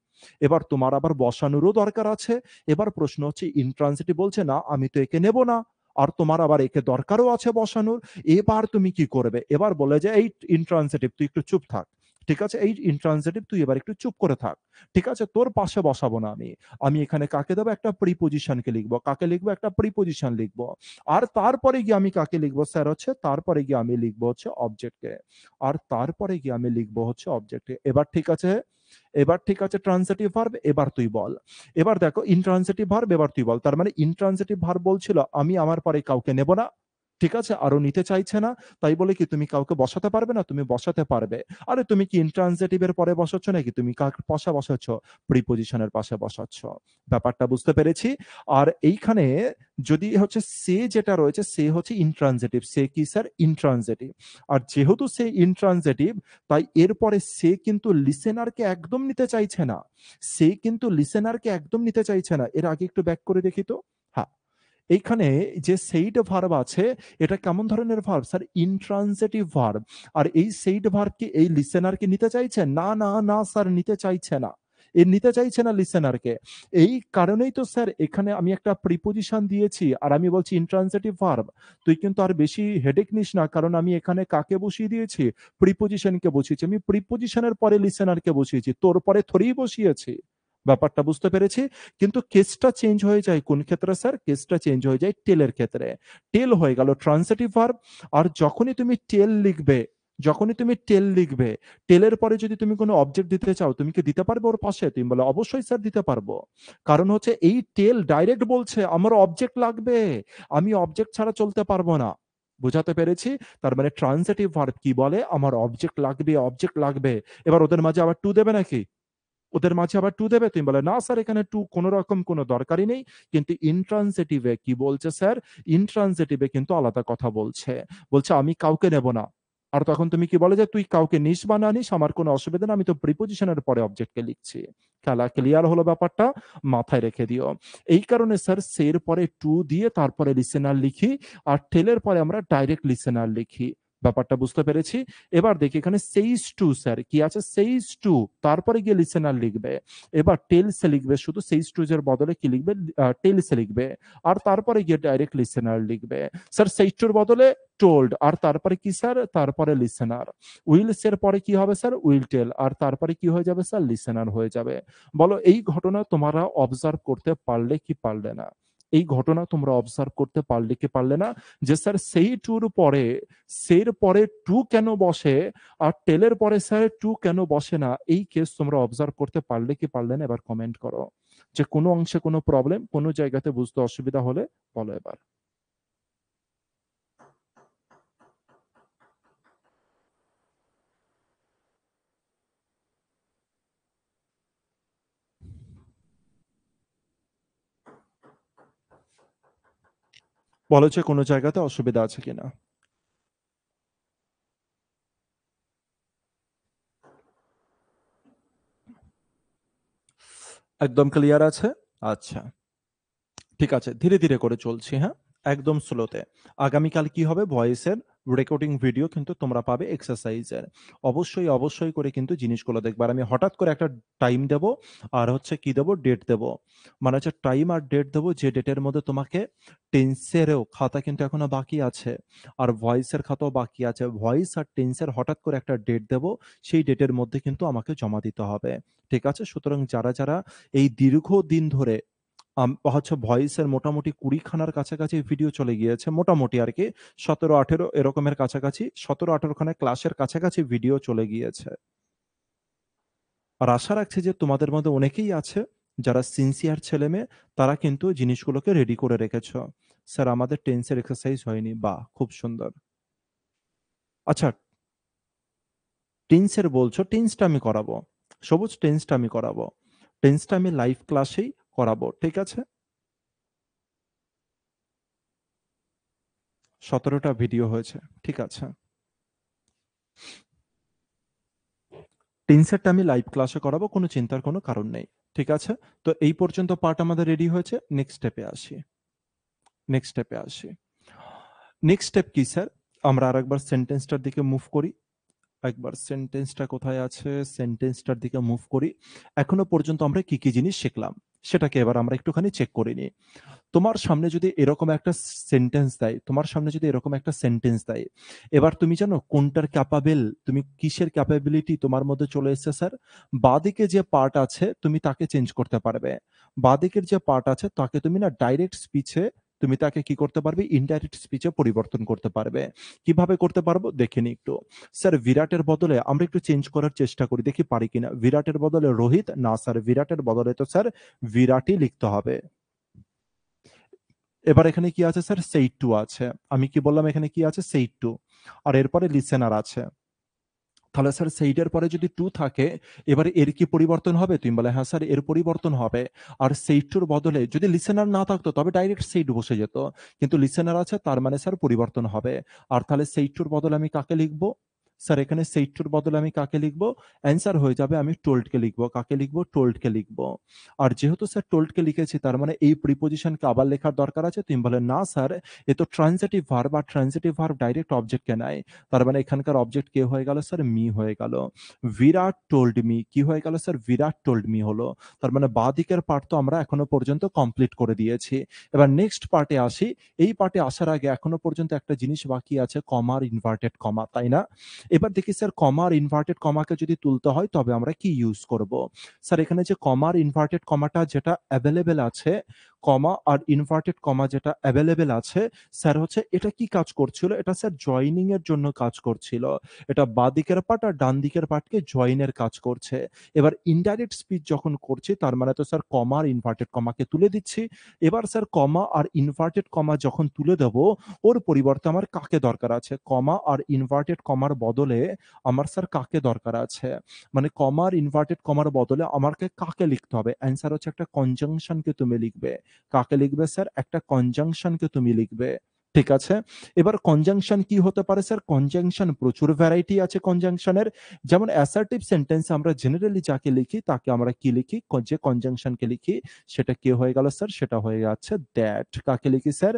এবার তোমার আবার বসানোরও দরকার আছে। এবার প্রশ্ন হচ্ছে ইনট্রানজিটিভ বলছে না আমি তো একে নেব না। আর তোমার আবার একে দরকারও আছে বসানোর। এবার তুমি কি করবে? এবার বলে যে এই ইনট্রানজিটিভ তুই একটু চুপ থাক। ঠিক আছে? এই ইনট্রানজিটিভ তুই এবার একটু চুপ করে থাক। ঠিক আছে? তোর পাশে বসাবো না আমি। আমি এখানে কাকে দেবো? একটা প্রিপোজিশনকে লিখবো। কাকে লিখবো? একটা প্রিপোজিশন লিখবো। আর তারপরে গিয়ে আমি কাকে লিখবো স্যার? হচ্ছে তারপরে গিয়ে আমি লিখবো হচ্ছে অবজেক্টকে। আর তারপরে গিয়ে আমি লিখবো হচ্ছে অবজেক্টকে। এবার ঠিক আছে? এবার ঠিক আছে ট্রান্সিটিভ ভার্ব, এবার তুই বল। এবার দেখো ইনট্রান্সিটিভ ভার্ব, এবার তুই বল। তার মানে ইনট্রান্সিটিভ ভার্ব বলছিল আমি আমার পরে কাউকে নেব না। ঠিক আছে? আরো নিতে চাইছে না। তাই বলে কি তুমি কাউকে বসাতে পারবে না? তুমি বসাতে পারবে। আরে তুমি কি ইনট্রান্সিটিভ এর পরে বসাচ্ছ নাকি? তুমি কার পাশে বসাচ্ছ? প্রিপোজিশনের পাশে বসাচ্ছ। ব্যাপারটা বুঝতে পেরেছি। আর এইখানে যদি হচ্ছে সে যেটা রয়েছে সে হচ্ছে ইনট্রান্সিটিভ। সে কি স্যার? ইনট্রান্সিটিভ। আর যেহেতু সে ইনট্রান্সিটিভ, তাই এরপরে সে কিন্তু লিসেনারকে একদম নিতে চাইছে না। সে কিন্তু লিসেনারকে একদম নিতে চাইছে না। এর আগে একটু ব্যাক করে দেখি তো। হ্যাঁ, এইখানে যে সেইড ভার্ব আছে, এটা কেমন ধরনের ভার্ব স্যার? Intransitive verb. আর এই সেইড ভার্ব কি এই লিসেনারকে নিতে চাইছে? না না না স্যার, নিতে চাইছে না। এ নিতে চাইছে না লিসেনারকে। এই কারণেই তো স্যার এখানে আমি একটা প্রিপোজিশন দিয়েছি আর আমি বলছি ইনট্রানজিটিভ ভার্ব। তুই কিন্তু আর বেশি হেডেক নিস না, কারণ আমি এখানে কাকে বসিয়ে দিয়েছি? প্রিপোজিশনকে বসিয়েছি। আমি প্রিপোজিশনের পরে লিসেনারকে বসিয়েছি, তোর পরে থরেই বসিয়েছি। ব্যাপারটা বুঝতে পেরেছি। কিন্তু কেসটা চেঞ্জ হয়ে যায় কোন ক্ষেত্রে স্যার? কেসটা চেঞ্জ হয়ে যায় টেলের ক্ষেত্রে। টেল হয়ে গেল ট্রান্সিটিভ ভার্ব। আর যখনই তুমি টেল লিখবে, যখনই তুমি টেল লিখবে, টেলের পরে যদি তুমি কোনো অবজেক্ট দিতে চাও, তুমি কি দিতে পারবে ওর পাশে? তুমি বলে অবশ্যই স্যার দিতে পারবো। কারণ হচ্ছে এই টেল ডাইরেক্ট বলছে আমার অবজেক্ট লাগবে, আমি অবজেক্ট ছাড়া চলতে পারবো না। বুঝাতে পেরেছি? তার মানে ট্রান্সিটিভ ভার্ব কি বলে? আমার অবজেক্ট লাগবে, অবজেক্ট লাগবে। এবার ওদের মাঝে আবার টু দেবে নাকি? ওদের মাঝে আবার টু দেবে? তুমি বলে না স্যার এখানে টু কোনো রকম কোনো দরকারই নেই। কিন্তু ইনট্রানজিটিভে কি বলছে স্যার? ইনট্রানজিটিভে কিন্তু আলাদা কথা বলছে। বলছে আমি কাউকে নেব না। আর তখন তুমি কি বলে যে তুই কাউকে নিস বা না নিস আমার কোনো অসুবিধা না, আমি তো প্রিপোজিশনের পরে অবজেক্টকে লিখছি। খেলা ক্লিয়ার হলো ব্যাপারটা? মাথায় রেখে দিও। এই কারণে স্যার সের পরে টু দিয়ে তারপরে লিসেনার লিখি, আর টেলের পরে আমরা ডাইরেক্ট লিসেনার লিখি। ব্যাপারটা বুঝতে পেরেছি। এবার দেখি এখানে সেইস টু স্যার কি আছে? সেইস টু, তারপরে গিয়ে লিসেনার লিখবে। এবার টেলস এ লিখবে, শুধু সেইস টু এর বদলে কি লিখবে? টেলস এ লিখবে। আর তারপরে গিয়ে ডাইরেক্ট লিসেনার লিখবে। স্যার সেইস টুর বদলে টোল্ড, আর তারপরে কি স্যার? তারপরে লিসেনার। উইলস এর পরে কি হবে স্যার? উইল টেল, আর তারপরে কি হয়ে যাবে স্যার? লিসেনার হয়ে যাবে। বলো এই ঘটনা তোমরা অবজার্ভ করতে পারলে কি পারলে না? এই ঘটনা তোমরা অবজার্ভ করতে পারলে কি পারলে না? যে স্যার সেই টুর পরে সের পরে টু কেন বসে আর টেলের পরে স্যার টু কেন বসে না? এই কেস তোমরা অবজার্ভ করতে পারলে কি পারলে না? এবার কমেন্ট করো। যে কোনো অংশে কোনো প্রবলেম, কোনো জায়গাতে বুঝতে অসুবিধা হলে বলো এবার। বলো যে কোনো জায়গাতে অসুবিধা আছে কিনা। একদম ক্লিয়ার আছে? আচ্ছা, ঠিক আছে। ধীরে, ধীরে করে চলছি, হ্যাঁ? একদম স্লোতে। আগামীকাল কি হবে? ভয়েসের রেকর্ডিং ভিডিও কিন্তু তোমরা পাবে এক্সারসাইজের। অবশ্যই, অবশ্যই করে কিন্তু জিনিসগুলো দেখবে। আর আমি হঠাৎ করে একটা টাইম দেব, আর হচ্ছে কি দেব? ডেট দেব। মানে হচ্ছে টাইম আর ডেট দেব, যে ডেটের মধ্যে তোমাকে টেন্সেরও খাতা কিন্তু এখনো বাকি আছে। আর ভয়েসের খাতাও বাকি আছে। ভয়েস আর টেন্সের হঠাৎ করে একটা ডেট দেব। সেই ডেটের মধ্যে কিন্তু আমাকে জমা দিতে হবে। ঠিক আছে? সুতরাং যারা, যারা এই দীর্ঘদিন ধরে হচ্ছে ভয়েসের মোটামুটি ২০ খানার কাছাকাছি ভিডিও চলে গিয়েছে। মোটামুটি আরকি ১৭-১৮ এরকমের কাছাকাছি ১৭-১৮ খানা ক্লাসের কাছাকাছি ভিডিও চলে গিয়েছে। আর আশা রাখছি যে তোমাদের মধ্যে অনেকেই আছে যারা সিনসিয়ার ছেলেমেয়ে, তারা কিন্তু জিনিসগুলোকে রেডি করে রেখেছ। স্যার আমাদের টেন্সের এক্সারসাইজ হয়নি। বাহ! খুব সুন্দর। আচ্ছা, টেন্সের বলছো, টেন্সটা আমি করাবো। সবুজ, টেন্সটা আমি করাবো। টেন্সটা আমি লাইভ ক্লাসেই করাবো। ঠিক আছে? ১৭ টা ভিডিও হয়েছে। ঠিক আছে। টেন্সেরটা আমি লাইভ ক্লাসে করাবো, কোনো চিন্তার কোনো কারণ নেই। ঠিক আছে? তো এই পর্যন্ত পার্ট আমাদের রেডি হয়েছে। নেক্সট স্টেপে আসি। নেক্সট স্টেপে আসি। নেক্সট স্টেপ কি স্যার? আমরা আরেকবার সেন্টেন্সটার দিকে মুভ করি। একবার সেন্টেন্সটা কোথায় আছে? সেন্টেন্সটার দিকে মুভ করি। এখনো পর্যন্ত আমরা কি, কি জিনিস শিখলাম? সেটাকে এবার আমরা একটুখানি চেক করে নিই। তোমার সামনে যদি এরকম একটা সেন্টেন্স দেয়, তোমার সামনে যদি এরকম একটা সেন্টেন্স দেয়, এবার তুমি জানো কোনটার ক্যাপাবেল, তুমি কিসের ক্যাপাবিলিটি তোমার মধ্যে চলে এসেছে স্যার? বাঁদিকে যে পার্ট আছে তুমি তাকে চেঞ্জ করতে পারবে। বাঁদিকের যে পার্ট আছে তাকে তুমি না ডাইরেক্ট স্পিচে তুমি তাকে কি করতে পারবে? ইনডাইরেক্ট স্পিচে পরিবর্তন করতে পারবে। কিভাবে করতে পারবো দেখে নিই একটু। স্যার বিরাটের বদলে আমরা একটু চেঞ্জ করার চেষ্টা করি, দেখি পারি কিনা। বিরাটের বদলে রোহিত, না স্যার বিরাটের বদলে তো স্যার বিরাটই লিখতে হবে। এবার এখানে কি আছে স্যার? সেইড টু আছে। আমি কি বললাম এখানে কি আছে? Said to. আর এরপরে লিসেনার আছে। তাহলে স্যার সেইডের পরে যদি টু থাকে, এবারে এর কি পরিবর্তন হবে? তুমি বলে হ্যাঁ স্যার এর পরিবর্তন হবে। আর সেইড টুর বদলে যদি লিসেনার না থাকতো তবে ডাইরেক্ট সেইড বসে যেত। কিন্তু লিসেনার আছে, তার মানে স্যার পরিবর্তন হবে। আর তাহলে সেইড টুর বদলে আমি কাকে লিখবো? স্যার এখানে সেইড টুর বদলে আমি কাকে লিখবো? অ্যান্সার হয়ে যাবে আমি টোল্ডকে লিখবো। কাকে লিখবো? টোল্ডকে লিখবো। আর যেহেতু স্যার টোল্ডকে লিখেছি, তার মানে এই প্রিপোজিশনকে আবার লেখার দরকার আছে? তুমি বলে না স্যার, এ তো ট্রান্সিটিভ ভার্ব, আর ট্রান্সিটিভ ভার্ব ডাইরেক্ট অবজেক্টকে নেয়। তার মানে এখানকার অবজেক্ট কে হয়ে গেল স্যার? মি হয়ে গেল। বিরাট টোল্ড মি কি হয়ে গেল স্যার? বিরাট টোল্ড মি হলো। তার মানে বাঁ দিকের পার্ট তো আমরা এখনো পর্যন্ত কমপ্লিট করে দিয়েছি। এবার নেক্সট পার্টে আসি। এই পার্টে আসার আগে এখনো পর্যন্ত একটা জিনিস বাকি আছে, কমা আর ইনভার্টেড কমা, তাই না? এবার দেখি স্যার কমা আর ইনভার্টেড কমাকে যদি তুলতে হয় তবে আমরা কি ইউজ করব? স্যার এখানে যে কমা আর ইনভার্টেড কমাটা যেটা অ্যাভেলেবেল আছে, কমা আর ইনভার্টেড কমা যেটা অ্যাভেলেবেল আছে, স্যার হচ্ছে এটা কি কাজ করছিল? এটা স্যার জয়েনিং এর জন্য কাজ করছিল। এটা বাঁদিকের পার্ট আর ডান দিকের পার্টকে জয়েন এর কাজ করছে। এবার ইনডাইরেক্ট স্পিচ যখন করছি, তার মানে তো স্যার কমা আর ইনভার্টেড কমাকে তুলে দিচ্ছি। এবার স্যার কমা আর ইনভার্টেড কমা যখন তুলে দেব, ওর পরিবর্তে আমার কাকে দরকার আছে? কমা আর ইনভার্টেড কমার বদলে আমার স্যার কাকে দরকার আছে? মানে কমা আর ইনভার্টেড কমার বদলে আমাকে কাকে লিখতে হবে? অ্যান্সার হচ্ছে একটা কনজাংশনকে তুমি লিখবে। কাকে লিখবে স্যার? একটা কনজাংশনকে তুমি লিখবে। ঠিক আছে? এবার কনজাংশন কি হতে পারে স্যার? কনজাংশন প্রচুর ভ্যারাইটি আছে কনজাংশনের। যেমন অ্যাসার্টিভ সেন্টেন্সে আমরা জেনারেলি যাকে লিখি তাকে আমরা কি লিখি? যে কনজাংশনকে লিখি সেটা কি হয়ে গেল স্যার? সেটা হয়ে যাচ্ছে দ্যাট। কাকে লিখি স্যার?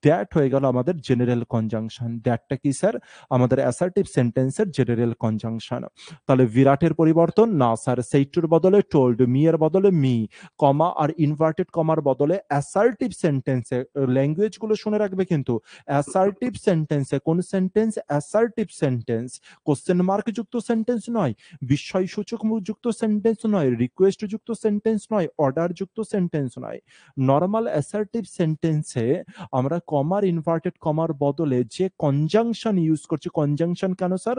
দ্যাট হয়ে গেল আমাদের জেনারেল কনজাংশন। দ্যাটটা কি স্যার? আমাদের অ্যাসার্টিভ সেন্টেন্সের জেনারেল কনজাংশন। তাহলে বিরাটের পরিবর্তন? না স্যার, সেইটুর বদলে টোল্ড, মি এর বদলে মি, কমা আর ইনভার্টেড কমার বদলে অ্যাসার্টিভ সেন্টেন্সে ল্যাঙ্গুয়েজ গুলো শুনে রাখবে কিন্তু। অ্যাসার্টিভ সেন্টেন্সে কোন sentence? Assertive sentence. Question mark যুক্ত সেন্টেন্স নয়, বিস্ময়সূচক যুক্ত সেন্টেন্স নয়, রিকোয়েস্ট যুক্ত সেন্টেন্স নয়, অর্ডার যুক্ত সেন্টেন্স নয়। নরমাল অ্যাসার্টিভ সেন্টেন্সে আমরা কমার ইনভার্টেড কমার বদলে যে কনজাংশন ইউজ করছি, কনজাংশন কেন স্যার?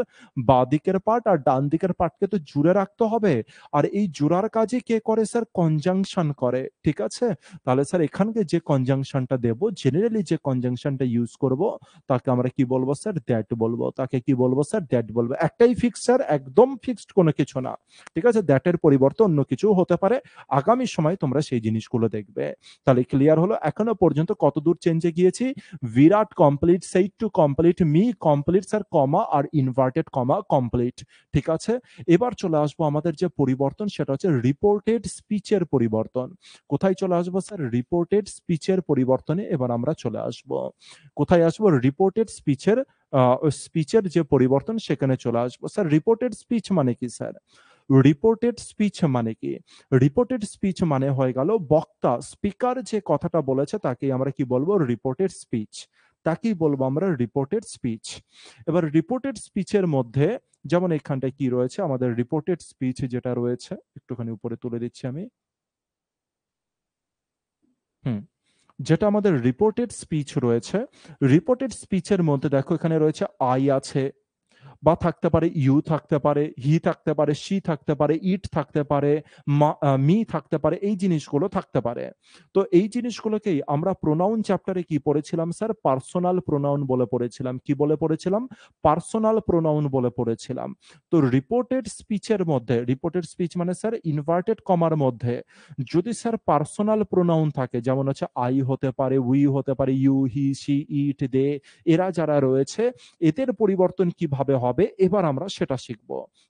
বাঁ দিকের পার্ট আর ডান দিকের পার্টকে তো জুড়ে রাখতে হবে, আর এই জোড়ার কাজে কে করে স্যার? কনজাংশন করে। ঠিক আছে? তাহলে স্যার এখানকে যে কনজাংশনটা দেব, জেনারেলি যে কনজাংশনটা ইউজ করব তাকে আমরা কি বলবো স্যার? দ্যাট বলবো। তাকে কি বলবো স্যার? দ্যাট বলবো। একটাই ফিক্স স্যার, একদম ফিক্সড কোনো কিছু না। ঠিক আছে? দ্যাটের পরিবর্তে অন্য কিছু হতে পারে। আগামী সময় তোমরা সেই জিনিসগুলো দেখবে। তাহলে ক্লিয়ার হলো? এখনো পর্যন্ত কতদূর চেঞ্জে গিয়েছি? Virat complete, said to complete, me complete sir, comma আর ইনভার্টেড কমা কমপ্লিট। ঠিক আছে? এবার চলে আসবো আমাদের যে পরিবর্তন সেটা হচ্ছে রিপোর্টেড স্পিচের পরিবর্তন। কোথায় চলে আসবো স্যার? রিপোর্টেড স্পিচের পরিবর্তনে এবার আমরা চলে আসব। কোথায় আসবো? রিপোর্টেড স্পিচের যে পরিবর্তন সেখানে চলে আসবো। স্যার রিপোর্টেড স্পিচ মানে কি স্যার? রিপোর্টেড স্পিচ মানে কি? রিপোর্টেড স্পিচ মানে হয়ে গেল বক্তা, স্পিকার যে কথাটা বলেছে তাকেই আমরা কি বলবো? Reported speech. তাকেই বলবো আমরা রিপোর্টেড স্পিচ। এবার রিপোর্টেড স্পিচের মধ্যে যেমন এখানটায় কি রয়েছে? আমাদের রিপোর্টেড স্পিচ যেটা রয়েছে, একটুখানি উপরে তুলে দিচ্ছি আমি। হুম। যেটা আমাদের রিপোর্টেড স্পিচ রয়েছে, রিপোর্টেড স্পিচের মধ্যে দেখো এখানে রয়েছে আই আছে, বা থাকতে পারে ইউ, থাকতে পারে হি, থাকতে পারে শি, থাকতে পারে ইট, থাকতে পারে মি, থাকতে পারে, এই জিনিসগুলো থাকতে পারে। তো এই জিনিসগুলোকেই আমরা প্রোনাউন চ্যাপ্টারে কি পড়েছিলাম স্যার? পার্সোনাল প্রোনাউন বলে পড়েছিলাম। কি বলে পড়েছিলাম? পার্সোনাল প্রোনাউন বলে পড়েছিলাম। তো রিপোর্টেড স্পিচের মধ্যে, রিপোর্টেড স্পিচ মানে স্যার ইনভার্টেড কমার মধ্যে যদি স্যার পার্সোনাল প্রোনাউন থাকে, যেমন হচ্ছে আই হতে পারে, উই হতে পারে, ইউ, হি, শি, ইট, দে, এরা যারা রয়েছে, এদের পরিবর্তন কিভাবে হবে এবার আমরা সেটা শিখব।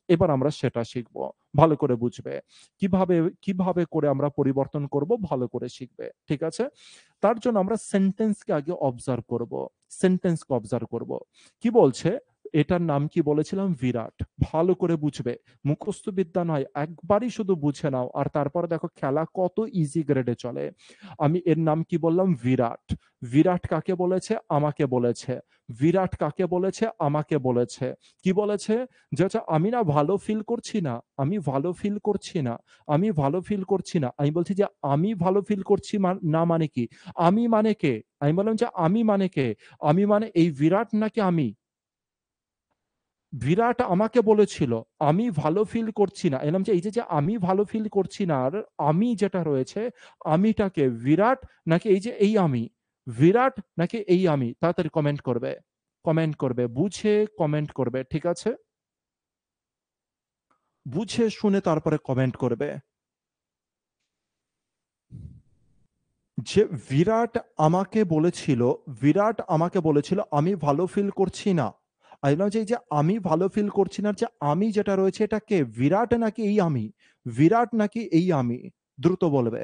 এবার আমরা সেটা শিখব। ভালো করে বুঝবে। কিভাবে কিভাবে করে আমরা পরিবর্তন করব ভালো করে শিখবে। ঠিক আছে? তার জন্য আমরা সেন্টেন্সকে আগে অবজার্ভ করব। সেন্টেন্সকে অবজার্ভ করব। কি বলছে? এটার নাম কি বলেছিলাম? বিরাট। ভালো করে বুঝবে। মুখস্থ বিদ্যা নয়, একবারই শুধু বুঝে নাও। আর তারপরে দেখো খেলা কত ইজি গ্রেডে চলে। আমি এর নাম কি বললাম? বিরাট। বিরাট কাকে বলেছে? আমাকে বলেছে। বিরাট কাকে বলেছে? আমাকে বলেছে। কি বলেছে? যে হচ্ছে আমি না ভালো ফিল করছি না, আমি ভালো ফিল করছি না, আমি ভালো ফিল করছি না। আমি বলছি যে আমি ভালো ফিল করছি না মানে কি? আমি মানে কে? আমি বললাম যে আমি মানে কে? আমি মানে এই বিরাট নাকি আমি? বিরাট আমাকে বলেছিল আমি ভালো ফিল করছি না। এলাম যে এই যে আমি ভালো ফিল করছি না, আর আমি যেটা রয়েছে, আমিটাকে বিরাট নাকি এই যে এই আমি? বিরাট নাকি এই আমি? তাড়াতাড়ি কমেন্ট করবে। কমেন্ট করবে। বুঝে কমেন্ট করবে। ঠিক আছে? বুঝে শুনে তারপরে কমেন্ট করবে। যে বিরাট আমাকে বলেছিল, বিরাট আমাকে বলেছিল আমি ভালো ফিল করছি না। আমি বললাম যে এই যে আমি ভালো ফিল করছি না, যে আমি যেটা রয়েছে এটা কে? বিরাট নাকি এই আমি? বিরাট নাকি এই আমি? দ্রুত বলবে।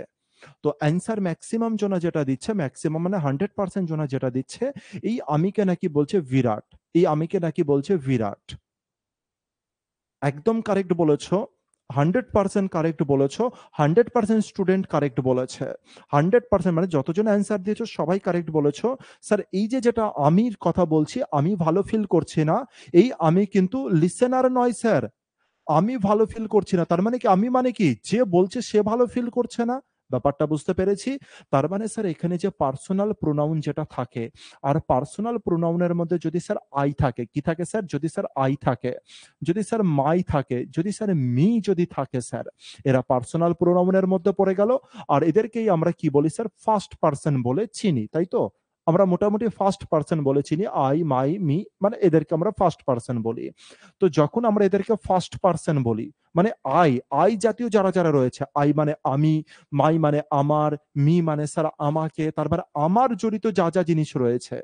তো অ্যান্সার ম্যাক্সিমাম জনা যেটা দিচ্ছে, ম্যাক্সিমাম মানে 100% জনা যেটা দিচ্ছে, এই আমিকে নাকি বলছে বিরাট। এই আমিকে নাকি বলছে বিরাট। একদম কারেক্ট বলেছো। 100% কারেক্ট বলেছো। 100% স্টুডেন্ট কারেক্ট বলেছে। 100% মানে যতজন অ্যান্সার দিয়েছো সবাই কারেক্ট বলেছো। স্যার এই যে যেটা আমির কথা বলছি, আমি ভালো ফিল করছি না, এই আমি কিন্তু লিসেনার নয় স্যার। আমি ভালো ফিল করছি না। তার মানে কি? আমি মানে কি? যে বলছে সে ভালো ফিল করছে না? ব্যাপারটা বুঝতে পেরেছি? তার মানে স্যার এখানে যে পার্সোনাল প্রোনাউন যেটা থাকে, আর পার্সোনাল প্রোনাউনের মধ্যে যদি স্যার আই থাকে, কি থাকে স্যার? যদি স্যার আই থাকে, যদি স্যার মাই থাকে, যদি স্যার মি যদি থাকে স্যার, এরা পার্সোনাল প্রোনাউনের মধ্যে পড়ে গেল। আর এদেরকেই আমরা কি বলি স্যার? ফার্স্ট পারসন বলে চিনি। তাই তো? আমরা মোটামুটি ফার্স্ট পারসন বলে চিনি। আই, মাই, মি, মানে এদেরকে আমরা ফার্স্ট পারসন বলি। তো যখন আমরা এদেরকে ফার্স্ট পারসন বলি, মানে আই, আই জাতীয় যারা যারা রয়েছে, আই মানে আমি, মাই মানে আমার, মি মানে স্যার আমাকে, তারপর আমার জড়িত যা যা জিনিস রয়েছে,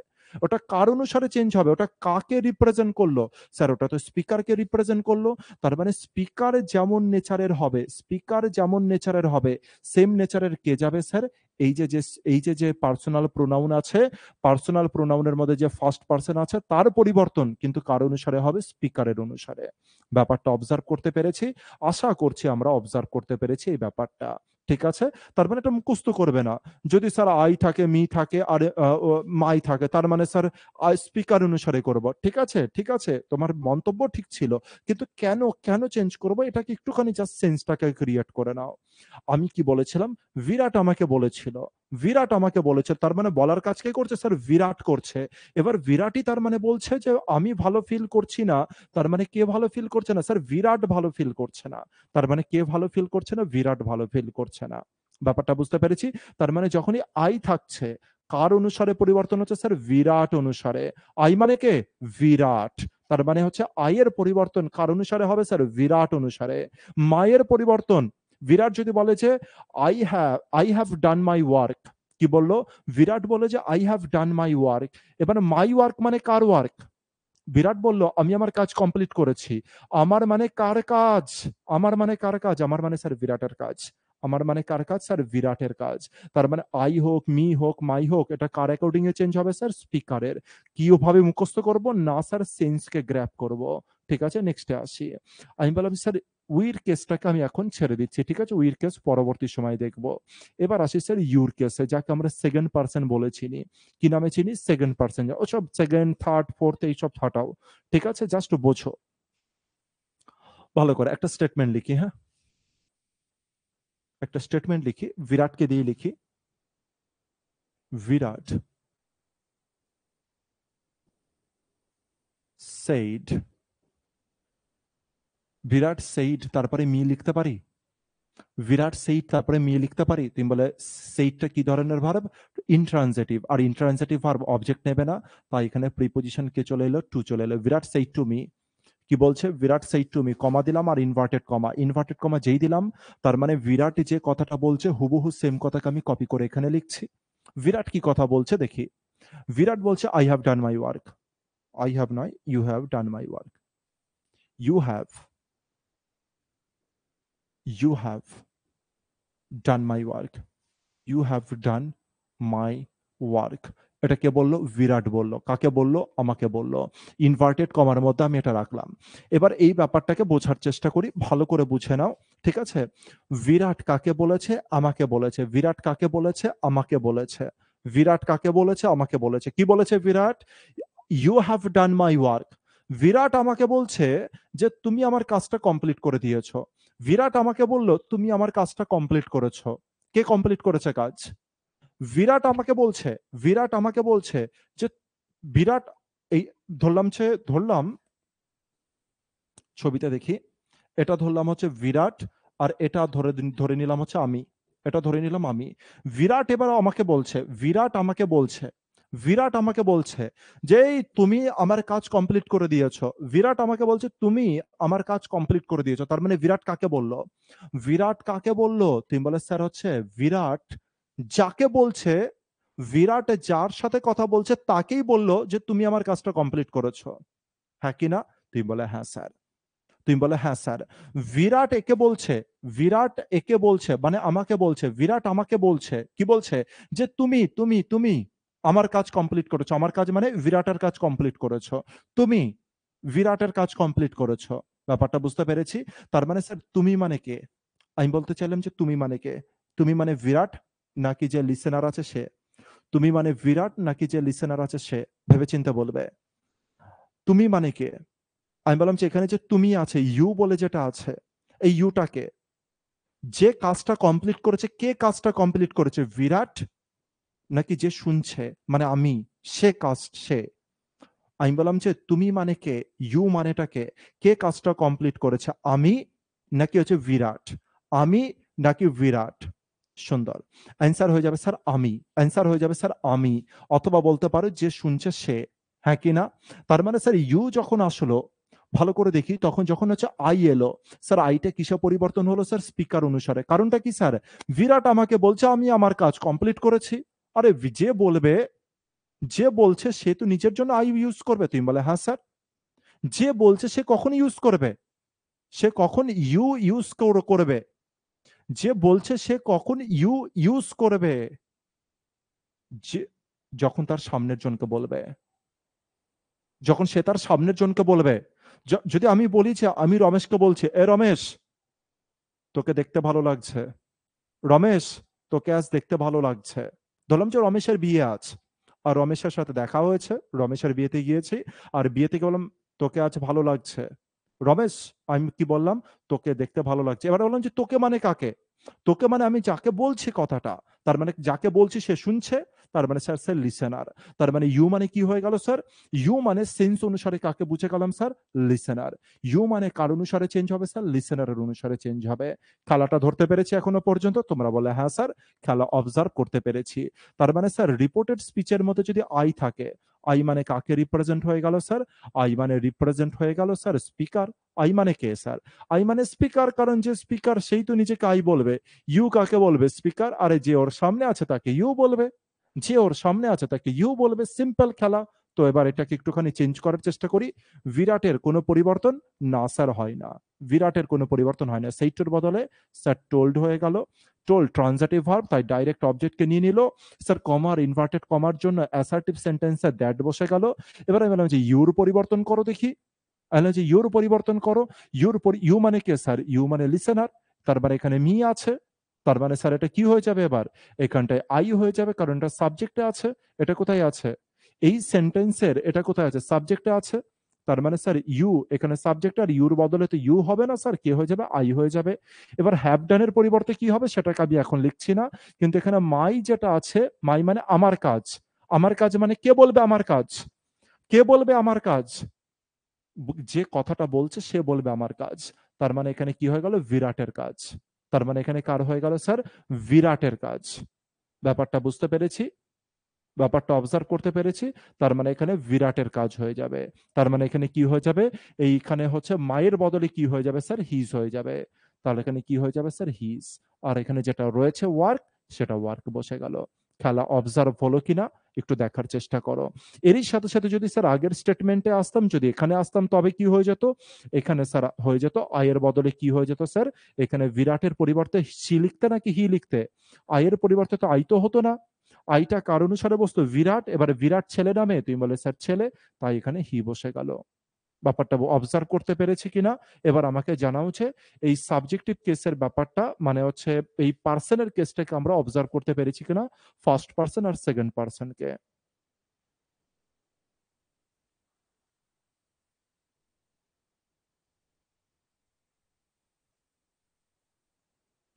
ওটা কার অনুসারে চেঞ্জ হবে? ওটা কাকে রিপ্রেজেন্ট করলো? স্যার ওটা তো স্পিকারকে রিপ্রেজেন্ট করলো। তার মানে স্পিকার যেমন নেচারের হবে, স্পিকার যেমন নেচারের হবে, সেম নেচারের কে যাবে স্যার? এই যে পার্সোনাল প্রোনাউন আছে, পার্সোনাল প্রোনাউনের মধ্যে যে ফার্স্ট পার্সন আছে তার পরিবর্তন কিন্তু কার অনুসারে হবে? স্পিকারের অনুসারে। ব্যাপারটা অবজার্ভ করতে পেরেছি? আশা করছি আমরা অবজার্ভ করতে পেরেছি এই ব্যাপারটা। ঠিক আছে? তার মানে এটা মুখস্থ করবে না। যদি স্যার আই থাকে, মি থাকে আর মাই থাকে, তার মানে স্যার স্পিকার অনুসারে করব। ঠিক আছে? ঠিক আছে? তোমার মন্তব্য ঠিক ছিল। কিন্তু কেন চেঞ্জ করব? এটাকে একটুখানি জাস্ট সেন্সটাকে ক্রিয়েট করে নাও। আমি কি বলেছিলাম? বিরাট আমাকে বলেছিল। বিরাট আমাকে বলেছে। তার মানে বলার কাজ কে করছে? স্যার বিরাট করছে। এবার বিরাটই তার মানে বলছে যে আমি ভালো ফিল করছি না। তার মানে কে ভালো ফিল করছে না? স্যার বিরাট ভালো ফিল করছে না। তার মানে কে ভালো ফিল করছে না? বিরাট ভালো ফিল করছে না। ব্যাপারটা বুঝতে পেরেছি? তার মানে যখনই আই থাকছে, কার অনুসারে পরিবর্তন হচ্ছে? স্যার বিরাট অনুসারে। আই মানে কে? বিরাট। তার মানে হচ্ছে আই এর পরিবর্তন কার অনুসারে হবে? স্যার বিরাট অনুসারে। মায়ের পরিবর্তন, বিরাট যদি বলে যে I have done my work, কি বললো? বিরাট বলে যে I have done my work. এবার মাই ওয়ার্ক মানে কার ওয়ার্ক? বিরাট বলল আমি আমার কাজ কমপ্লিট করেছি। আমার মানে কার কাজ? আমার মানে কার কাজ? আমার মানে স্যার বিরাটের কাজ। আমার মানে কার কাজ? স্যার বিরাটের কাজ। তার মানে আই হোক, মি হোক, মাই হোক, এটা কার অ্যাকর্ডিং এ চেঞ্জ হবে? স্যার স্পিকারের। কি ওভাবে মুখস্থ করব? না স্যার, সেন্সকে গ্র্যাব করব। ঠিক আছে, নেক্সটে আসি। আমি বললাম স্যার উইর কেসটাকে আমি এখন ছেড়ে দিচ্ছি। ঠিক আছে, উইর কেস পরবর্তী সময় দেখব। এবার আসি স্যার ইউর কেসে, যাকে আমরা সেকেন্ড পার্সন বলে চিনি। কি নামে চিনি? Second person. ওসব সেকেন্ড, থার্ড, ফোর্থ এইসব ফাটাও। ঠিক আছে, জাস্ট বোঝো ভালো করে। একটা স্টেটমেন্ট লিখি, হ্যাঁ, একটা স্টেটমেন্ট লিখি, বিরাটকে দিয়ে লিখি। বিরাট সেইড, বিরাট সেইড, তারপরে মি লিখতে পারি? বিরাট সেইড তারপরে মি লিখতে পারি? তুমি বলে সেইডটা কি ধরনের ভার্ব? ইন্ট্রানজেটিভ, আর ইন্ট্রানজেটিভ ভার্ব অবজেক্ট নেবে না, তাই এখানে প্রিপোজিশন কে চলে এলো? টু চলে এলো। বিরাট সেইড টু মি, কি বলছে? বিরাট সেইড টু মি, কমা দিলাম আর ইনভার্টেড কমা। ইনভার্টেড কমা যেই দিলাম, তার মানে বিরাট যে কথাটা বলছে হুবহু সেম কথাকে আমি কপি করে এখানে লিখছি। বিরাট কি কথা বলছে দেখি। বিরাট বলছে I have done my work. I have নয়, you have done my work. You have, you have done my work. You have done my work. এটা কে বললো? বিরাট বললো। কাকে বললো? আমাকে বললো। ইনভার্টেড কমার মধ্যে আমি এটা রাখলাম। এবার এই ব্যাপারটাকে বোঝার চেষ্টা করি, ভালো করে বুঝে নাও। ঠিক আছে, বিরাট কাকে বলেছে? আমাকে বলেছে। বিরাট কাকে বলেছে? আমাকে বলেছে। বিরাট কাকে বলেছে? আমাকে বলেছে। কি বলেছে Virat? You have done my work. Virat আমাকে বলছে যে তুমি আমার কাজটা কমপ্লিট করে দিয়েছো। বিরাট আমাকে বলল তুমি আমার কাজটা কমপ্লিট করেছো। কে কমপ্লিট করেছে কাজ? বিরাট আমাকে বলছে। বিরাট আমাকে বলছে যে বিরাট, এই ধরলাম ছবিতে দেখি, এটা ধরলাম হচ্ছে বিরাট, আর এটা ধরে নিলাম হচ্ছে আমি। এটা ধরে নিলাম আমি। বিরাট এবার আমাকে বলছে, বিরাট আমাকে বলছে, বিরাট আমাকে বলছে যে এই তুমি আমার কাজ কমপ্লিট করে দিয়েছো। বিরাট আমাকে বলছে তুমি আমার কাজ কমপ্লিট করে দিয়েছো। তার মানে বিরাট কাকে বললো? বিরাট কাকে বললো? তুমি বলে স্যার হচ্ছে বিরাট যাকে বলছে, বিরাট যার সাথে কথা বলছে তাকেই বললো যে তুমি আমার কাজটা কমপ্লিট করেছো। হ্যাঁ কি না? তুমি বলে হ্যাঁ স্যার। তুমি বলে হ্যাঁ স্যার। বিরাট একে বলছে, বিরাট একে বলছে মানে আমাকে বলছে, বিরাট আমাকে বলছে, কি বলছে? যে তুমি আমার কাজ কমপ্লিট করেছো। আমার কাজ মানে বিরাটের কাজ কমপ্লিট করেছো। তুমি বিরাটের কাজ কমপ্লিট করেছো। ব্যাপারটা বুঝতে পেরেছি? তার মানে স্যার তুমি মানে কে? আমি বলতে চাইলাম যে তুমি মানে কে? তুমি মানে বিরাট নাকি যে লিসেনার আছে সে? তুমি মানে বিরাট নাকি যে লিসেনার আছে সে? ভেবে চিন্তে বলবে। তুমি মানে কে? আমি বললাম যে এখানে যে তুমি আছে, ইউ বলে যেটা আছে, এই ইউটাকে, যে কাজটা কমপ্লিট করেছে, কে কাজটা কমপ্লিট করেছে? বিরাট নাকি যে শুনছে মানে আমি, সে কাজ সে? আমি বললাম যে তুমি মানে কে? ইউ মানেটাকে, কে কাজটা কমপ্লিট করেছে? আমি নাকি হচ্ছে বিরাট? আমি নাকি বিরাট? সুন্দর। অ্যান্সার হয়ে যাবে স্যার আমি। অ্যান্সার হয়ে যাবে স্যার আমি। অথবা বলতে পারো যে শুনছে সে। হ্যাঁ কি না? তার মানে স্যার ইউ যখন আসলো, ভালো করে দেখি, তখন যখন হচ্ছে আই এলো, স্যার আইটা কিসে পরিবর্তন হলো? স্যার স্পিকার অনুসারে। কারণটা কি স্যার? বিরাট আমাকে বলছে আমি আমার কাজ কমপ্লিট করেছি। আরে যে বলবে যে বলছে সে তো নিজের জন্য আই ইউজ করবে। তুমি বলে হ্যাঁ স্যার। যে বলছে সে কখন ইউজ করবে? সে কখন ইউ ইউজ করবে? যে বলছে সে কখন ইউ ইউজ করবে? যে যখন তার সামনের জনকে বলবে। যখন সে তার সামনের জনকে বলবে। যদি আমি বলি যে আমি রমেশকে বলছি, এ রমেশ, তোকে দেখতে ভালো লাগছে। রমেশ, তোকে আজ দেখতে ভালো লাগছে। ধরলাম যে রমেশের বিয়ে আজ, আর রমেশের সাথে দেখা হয়েছে, রমেশের বিয়েতে গিয়েছি, আর বিয়ে থেকে বললাম তোকে আজ ভালো লাগছে। রমেশ, আমি কি বললাম? তোকে দেখতে ভালো লাগছে। এবার বললাম যে তোকে মানে কাকে? তোকে মানে আমি যাকে বলছি কথাটা, তার মানে যাকে বলছি সে শুনছে, তার মানে স্যার স্যার লিসেনার। তার মানে ইউ মানে কি হয়ে গেল স্যার? ইউ মানে সেন্স অনুসারে কাকে বুঝে গেলাম স্যার? লিসেনার। ইউ মানে কার অনুসারে চেঞ্জ হবে স্যার? লিসেনারের অনুসারে চেঞ্জ হবে। খেলাটা ধরতে পেরেছি এখনো পর্যন্ত? তোমরা বলে হ্যাঁ স্যার, খেলা অবজার্ভ করতে পেরেছি। তার মানে স্যার রিপোর্টেড স্পিচের মধ্যে যদি আই থাকে, আই মানে কাকে রিপ্রেজেন্ট হয়ে গেল স্যার? আই মানে রিপ্রেজেন্ট হয়ে গেল স্যার স্পিকার। আই মানে কে স্যার? আই মানে স্পিকার, কারণ যে স্পিকার সেই তো নিজেকে আই বলবে। ইউ কাকে বলবে? স্পিকার। আরে যে ওর সামনে আছে তাকে ইউ বলবে। যে ওর সামনে আছে তাকে ইউ বলবে। সিম্পল খেলা। তো এবার এটাকে একটুখানি চেঞ্জ করার চেষ্টা করি। বিরাটের কোনো পরিবর্তন? না স্যার, হয় না। বিরাটের কোনো পরিবর্তন হয় না। সেইটার বদলে স্যার টোল্ড হয়ে গেল। টোল্ড ট্রানজিটিভ ভার্ব, তাই ডাইরেক্ট অবজেক্টকে নিয়ে নিল। স্যার কমার, ইনভার্টেড কমার জন্য অ্যাসার্টিভ সেন্টেন্সে দ্যাট বসে গেল। এবার আমি বললাম যে ইউর পরিবর্তন করো দেখি। আমি যে ইউর পরিবর্তন করো। ইউ মানে কে স্যার? ইউ মানে লিসেনার। তার মানে এখানে মি আছে। তার মানে স্যার এটা কি হয়ে যাবে এবার? এখানটায় আই হয়ে যাবে, কারণ এটা সাবজেক্টে আছে। এটা কোথায় আছে? এই সেন্টেন্সের এটা কোথায় আছে? সাবজেক্টে আছে। তার মানে স্যার ইউ এখানে সাবজেক্ট, আর ইউর বদলে তো ইউ হবে না স্যার, কে হয়ে যাবে? আই হয়ে যাবে। এবার হ্যাভ ডানের পরিবর্তে কি হবে সেটাকে আমি এখন লিখছি না, কিন্তু এখানে মাই যেটা আছে, মাই মানে আমার কাজ। আমার কাজ মানে কে বলবে আমার কাজ? কে বলবে আমার কাজ? যে কথাটা বলছে সে বলবে আমার কাজ। তার মানে এখানে কি হয়ে গেল? বিরাটের কাজ। তার মানে এখানে কার হয়ে গেল স্যার? বিরাটের কাজ। ব্যাপারটা বুঝতে পেরেছি? ব্যাপারটা অবজার্ভ করতে পেরেছি? তার মানে এখানে বিরাটের কাজ হয়ে যাবে। তার মানে এখানে কি হয়ে যাবে? এইখানে হচ্ছে মায়ের বদলে কি হয়ে যাবে স্যার? হিজ হয়ে যাবে। তাহলে এখানে কি হয়ে যাবে স্যার? হিজ। আর এখানে যেটা রয়েছে ওয়ার্ক, সেটা ওয়ার্ক বসে গেল। খেলা অবজার্ভ হলো কিনা একটু দেখার চেষ্টা করো। এরই সাথে সাথে যদি স্যার আগের স্টেটমেন্টে আসতাম, যদি এখানে আসতাম, তবে কি হয়ে যেত? এখানে স্যার হয়ে যেত আয়ের বদলে কি হয়ে যেত স্যার? এখানে বিরাটের পরিবর্তে সি লিখতে নাকি হি লিখতে? আয়ের পরিবর্তে তো আই তো হতো না। আইটা কার অনুসারে বসতো? বিরাট। এবারে বিরাট ছেলে নামে, তুমি বলে স্যার ছেলে, তাই এখানে হি বসে গেল। ব্যাপারটা অবজার্ভ করতে পেরেছি কিনা এবার আমাকে জানা উচিত। এই সাবজেক্টিভ কেসের ব্যাপারটা মানে হচ্ছে এই পার্সনের কেসটাকে আমরা অবজার্ভ করতে পেরেছি কিনা, ফার্স্ট পার্সন আর সেকেন্ড পার্সনকে।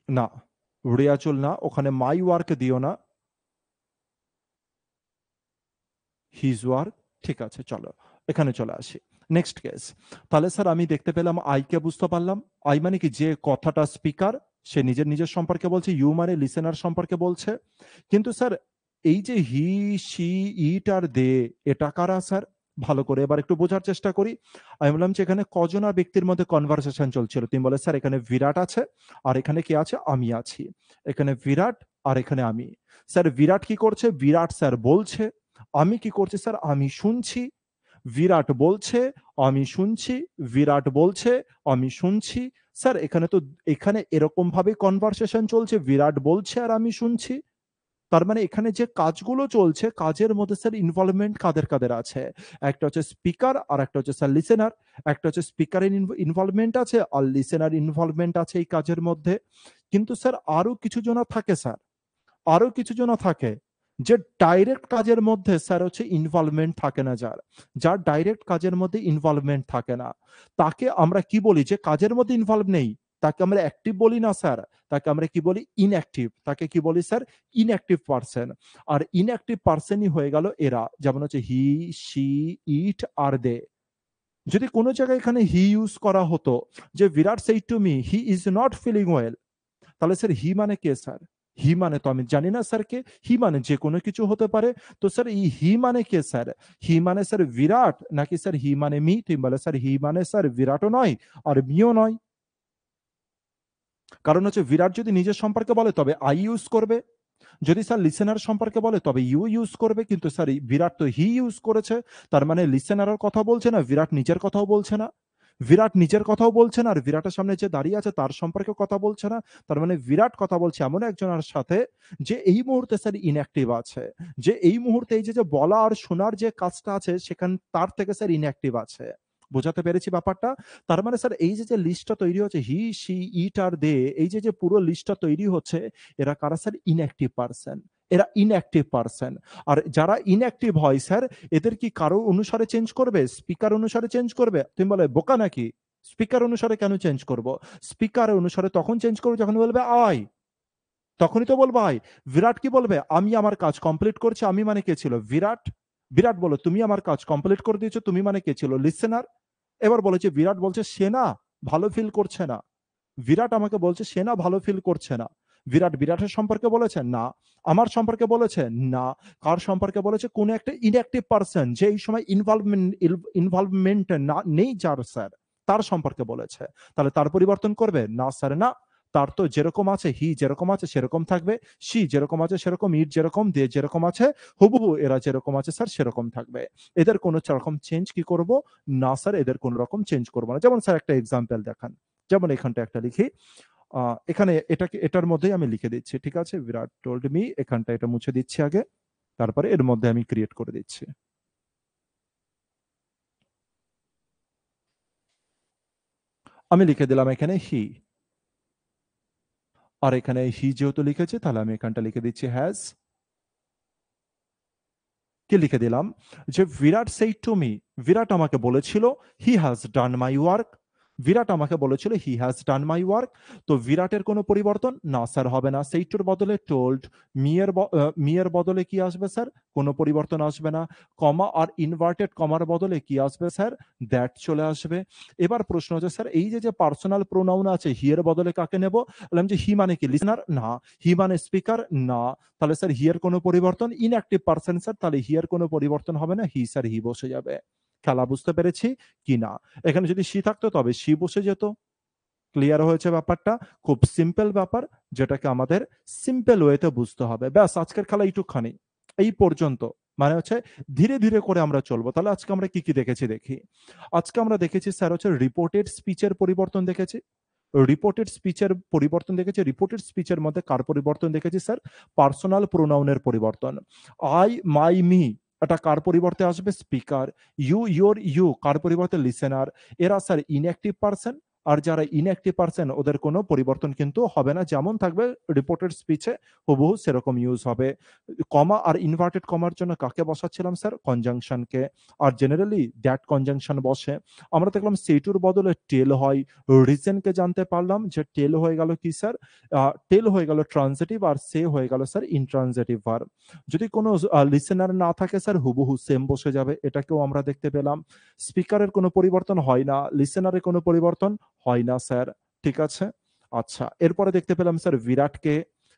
না, রিয়াজুল না, ওখানে মাই ওয়ার্ক দিও না, হিজ ওয়ার্ক। ঠিক আছে, চলো এখানে চলে আসি। Next case. তাহলে স্যার আমি দেখতে পেলাম আই কে বুঝতে পারলাম। আই মানে কি? যে কথাটা স্পিকার সে নিজের নিজের সম্পর্কে বলছে। ইউ মানে লিসেনার সম্পর্কে বলছে। কিন্তু স্যার এই যে হি, সি, ইট আর দে, এটা কারা স্যার? ভালো করে এবার একটু বোঝার চেষ্টা করি। আমি বললাম যে এখানে কজনা ব্যক্তির মধ্যে কনভারসেশন চলছিল। তুমি বলে স্যার এখানে বিরাট আছে, আর এখানে কে আছে? আমি আছি। এখানে বিরাট আর এখানে আমি। স্যার বিরাট কি করছে? বিরাট স্যার বলছে। আমি কি করছি স্যার? আমি শুনছি। বিরাট বলছে, আমি শুনছি। বিরাট বলছে, আমি শুনছি। স্যার এখানে তো এখানে এরকম ভাবে কনভারসেশন চলছে, বিরাট বলছে আর আমি শুনছি। তার মানে এখানে যে কাজগুলো চলছে, কাজের মধ্যে স্যার ইনভলভমেন্ট কাদের কাদের আছে? একটা হচ্ছে স্পিকার, আর একটা হচ্ছে স্যার লিসেনার। একটা হচ্ছে স্পিকারের ইনভলভমেন্ট আছে, আর লিসেনার ইনভলভমেন্ট আছে এই কাজের মধ্যে। কিন্তু স্যার আরো কিছু জন থাকে স্যার, আরো কিছু জন থাকে যে ডাইরেক্ট কাজের মধ্যে স্যার হচ্ছে ইনভলভমেন্ট থাকে না। যার যার ডাইরেক্ট কাজের মধ্যে ইনভলভমেন্ট থাকে না, তাকে আমরা কি বলি? যে কাজের মধ্যে ইনভলভ নেই, তাকে আমরা অ্যাক্টিভ বলি না স্যার, তাকে আমরা কি বলি? ইনঅ্যাক্টিভ। তাকে কি বলি স্যার? Inactive person. আর ইনঅ্যাক্টিভ পার্সনই হয়ে গেল এরা, যেমন হচ্ছে হি, সি, ইট আর দে। যদি কোনো জায়গায় এখানে হি ইউজ করা হতো, যে বিরাট সেই to me he is not feeling well, তাহলে স্যার হি মানে কে স্যার? হি মানে তো আমি জানি না স্যার কে। হি মানে যে কোনো কিছু হতে পারে। তো স্যার এই হি মানে কে স্যার? হি মানে স্যার বিরাট, নাকি স্যার হি মানে মি? তুমি বলে স্যার হি মানে স্যার বিরাটও নয় আর মিও নয়। কারণ হচ্ছে বিরাট যদি নিজের সম্পর্কে বলে তবে আই ইউজ করবে। যদি স্যার লিসেনার সম্পর্কে বলে তবে ইউ ইউজ করবে, কিন্তু স্যার বিরাট তো হি ইউজ করেছে, তার মানে লিসেনারের কথা বলছে না, বিরাট নিজের কথাও বলছে না। বিরাট নিজের কথাও বলছে না, আর বিরাটের সামনে যে দাঁড়িয়ে আছে তার সম্পর্কে কথা বলছে না। তার মানে বিরাট কথা বলছে এমন একজনের সাথে যে এই মুহূর্তে স্যার ইনঅ্যাক্টিভ আছে, যে এই মুহূর্তে এই যে বলা আর শোনার যে কাজটা আছে সেখান তার থেকে স্যার ইনঅ্যাক্টিভ আছে। বোঝাতে পেরেছি ব্যাপারটা? তার মানে স্যার এই যে লিস্টটা তৈরি হচ্ছে হি, শি, ইট আর দে, এই যে পুরো লিস্টটা তৈরি হচ্ছে, এরা কারা স্যার? Inactive person. এরা ইনঅ্যাক্টিভ পারসন। আর যারা ইনঅ্যাক্টিভ হয় স্যার, এদের কি কারো অনুসারে চেঞ্জ করবে? স্পিকার অনুসারে চেঞ্জ করবে? তুমি বলে বোকা নাকি? স্পিকার অনুসারে কেন চেঞ্জ করব? স্পিকার অনুসারে তখন চেঞ্জ করবো যখন বলবে আয়, তখনই তো বলবো আয়। বিরাট কি বলবে? আমি আমার কাজ কমপ্লিট করছি। আমি মানে কে ছিল? বিরাট। বিরাট বলো তুমি আমার কাজ কমপ্লিট করে দিয়েছো, তুমি মানে কে ছিল? লিসেনার। এবার বলেছে বিরাট বলছে সে না ভালো ফিল করছে না। বিরাট আমাকে বলছে সে না ভালো ফিল করছে না। বিরাট বিরাটের সম্পর্কে বলেছে না। আমার সম্পর্কে বলেছে না। কার সম্পর্কে বলেছে? কোন একটা ইনঅ্যাক্টিভ পারসন যে এই সময় ইনভলভমেন্ট না নেই যার স্যার, তার সম্পর্কে বলেছে। তাহলে তার পরিবর্তন করবে না স্যার? না, তার তো যেরকম আছে হি যেরকম আছে সেরকম থাকবে, শি যেরকম আছে সেরকম, ইট যেরকম, দে যেরকম আছে হুবহু এরা যেরকম আছে স্যার সেরকম থাকবে। এদের কোনো রকম চেঞ্জ কি করব? না স্যার, এদের কোনো রকম চেঞ্জ করবো না। যেমন স্যার একটা এক্সাম্পল দেখান, যেমন এখানটা একটা লিখি। এখানে এটাকে এটার মধ্যেই আমি লিখে দিচ্ছি, ঠিক আছে? বিরাট টোল্ড মি, এখানটা এটা মুছে দিচ্ছি আগে, তারপরে এর মধ্যে আমি ক্রিয়েট করে দিচ্ছি। আমি লিখে দিলাম এখানে হি, আর এখানে হি যেহেতু লিখেছে তাহলে আমি এখানটা লিখে দিচ্ছি হ্যাজ। কি লিখে দিলাম? যে বিরাট সেই টু মি, বিরাট আমাকে বলেছিল he has done my work. Virat আমাকে বলেছিল he has done my work. তো বিরাটের কোনো পরিবর্তন না স্যার হবে না। সেইটুর বদলে টোল্ড। মিয়ের বদলে কি আসবে স্যার? কোনো পরিবর্তন আসবে না। কমা আর ইনভার্টেড কমার বদলে কি আসবে স্যার? দ্যাট চলে আসবে। এবার প্রশ্ন হচ্ছে স্যার এই যে পার্সোনাল প্রোনাউন আছে হি এর বদলে কাকে নেব? বললাম যে হি মানে কি? লিসনার? না। হি মানে স্পিকার? না। তাহলে স্যার হি এর কোনো পরিবর্তন? ইনঅ্যাক্টিভ পারসন স্যার, তাহলে হি এর কোনো পরিবর্তন হবে না, হি স্যার হি বসে যাবে। খেলা বুঝতে পেরেছি কি না? এখানে যদি সি থাকতো তবে সি বসে যেত। ক্লিয়ার হয়েছে ব্যাপারটা? খুব সিম্পল ব্যাপার, যেটাকে আমাদের সিম্পল ওয়েতে বুঝতে হবে। ব্যাস আজকের খেলা এইটুকখানি, এই পর্যন্ত। মানে হচ্ছে ধীরে ধীরে করে আমরা চলবো। তাহলে আজকে আমরা কি কি দেখেছি দেখি। আজকে আমরা দেখেছি স্যার হচ্ছে রিপোর্টেড স্পিচের পরিবর্তন দেখেছি। রিপোর্টেড স্পিচের পরিবর্তন দেখেছি। রিপোর্টেড স্পিচের মধ্যে কার পরিবর্তন দেখেছি স্যার? পার্সোনাল প্রোনাউনের পরিবর্তন। আই, মাই, মি, এটা কার পরিবর্তে আসবে? স্পিকার। ইউ, ইয়োর, ইউ কার পরিবর্তে? লিসেনার। এরা স্যার ইনঅ্যাক্টিভ পার্সন, আর যারা ইনঅ্যাক্টিভ পার্সন ওদের কোনো পরিবর্তন কিন্তু হবে না, যেমন থাকবে রিপোর্টেড স্পিচে হুবহু সেরকম ইউজ হবে। কমা আর ইনভার্টেড কমার জন্য কাকে বসাচ্ছিলাম স্যার? কনজাংশনকে। আর জেনারেলি দ্যাট কনজাংশন বসে। আমরা দেখলাম সেইটুর বদলে টেল হয়। রিজনকে জানতে পারলাম যে টেল হয়ে গেল কি স্যার? টেল হয়ে গেল ট্রানজিটিভ, আর সে হয়ে গেল স্যার ইনট্রানজিটিভ ভার্ব। যদি কোনো লিসেনার না থাকে স্যার হুবহু সেম বসে যাবে, এটাকেও আমরা দেখতে পেলাম। স্পিকারের কোনো পরিবর্তন হয় না, লিসেনারের কোনো পরিবর্তন হয় না স্যার, ঠিক আছে? আচ্ছা, এরপরে দেখতে পেলাম স্যার বিরাটকে,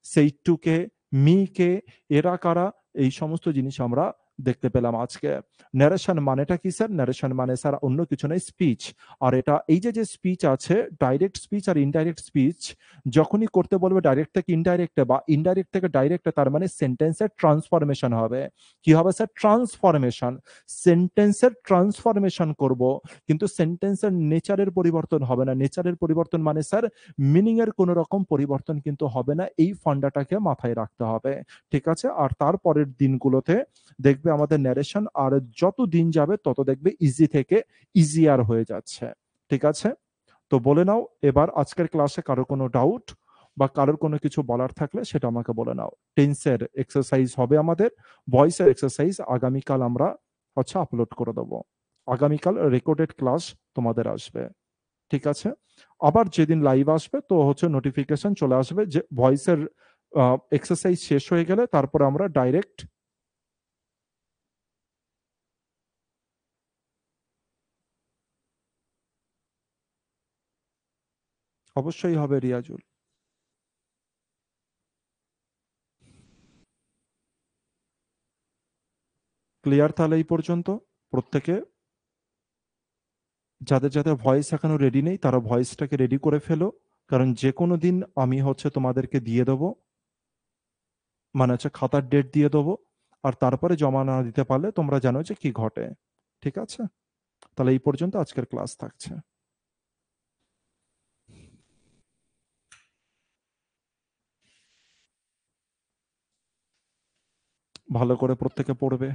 সেইটুকে, মিকে, এরা কারা? এই সমস্ত জিনিস আমরা দেখতে পেলাম আজকে। ন্যারেশন মানেটা কি স্যার? ন্যারেশন মানে স্যার অন্য কিছু নয়, স্পিচ। আর এটা এই যে স্পিচ আছে, ডাইরেক্ট স্পিচ আর ইনডাইরেক্ট স্পিচ, যখনই করতে বলবে ডাইরেক্ট থেকে ইনডাইরেক্টে বা ইনডাইরেক্ট থেকে ডাইরেক্টে, তার মানে সেন্টেন্সের ট্রান্সফরমেশন হবে। কি হবে স্যার? ট্রান্সফরমেশন। সেন্টেন্সের ট্রান্সফরমেশন করব, কিন্তু সেন্টেন্সের নেচারের পরিবর্তন হবে না। নেচারের পরিবর্তন মানে স্যার মিনিং এর কোনো রকম পরিবর্তন কিন্তু হবে না। এই ফান্ডাটাকে মাথায় রাখতে হবে, ঠিক আছে? আর তারপরের দিনগুলোতে দেখবে আমাদের ন্যারেশন আর যত দিন যাবে তত দেখবে ইজি থেকে ইজিয়ার হয়ে যাচ্ছে, ঠিক আছে? তো বলে নাও এবার আজকের ক্লাসে কারো কোনো ডাউট বা কারোর কোনো কিছু বলার থাকলে সেটা আমাকে বলে নাও। টেন্সের এক্সারসাইজ হবে আমাদের, ভয়েসের এক্সারসাইজ আগামীকাল আমরা হচ্ছে আপলোড করে দেবো। আগামীকাল রেকর্ডেড ক্লাস তোমাদের আসবে, ঠিক আছে? আবার যেদিন লাইভ আসবে তো হচ্ছে নোটিফিকেশন চলে আসবে যে ভয়েসের এক্সারসাইজ শেষ হয়ে গেলে তারপর আমরা ডাইরেক্ট। অবশ্যই হবে রিয়াজুল। ক্লিয়ার তাহলে এই পর্যন্ত প্রত্যেকে? যাদের ভয়েস এখনো রেডি নেই তারা ভয়েসটাকে রেডি করে ফেলো, কারণ যে কোনো দিন আমি হচ্ছে তোমাদেরকে দিয়ে দেবো। মানে হচ্ছে খাতার ডেট দিয়ে দেবো, আর তারপরে জমা না দিতে পারলে তোমরা জানো যে কি ঘটে। ঠিক আছে? তাহলে এই পর্যন্ত আজকের ক্লাস থাকছে। ভালো করে প্রত্যেকে পড়বে।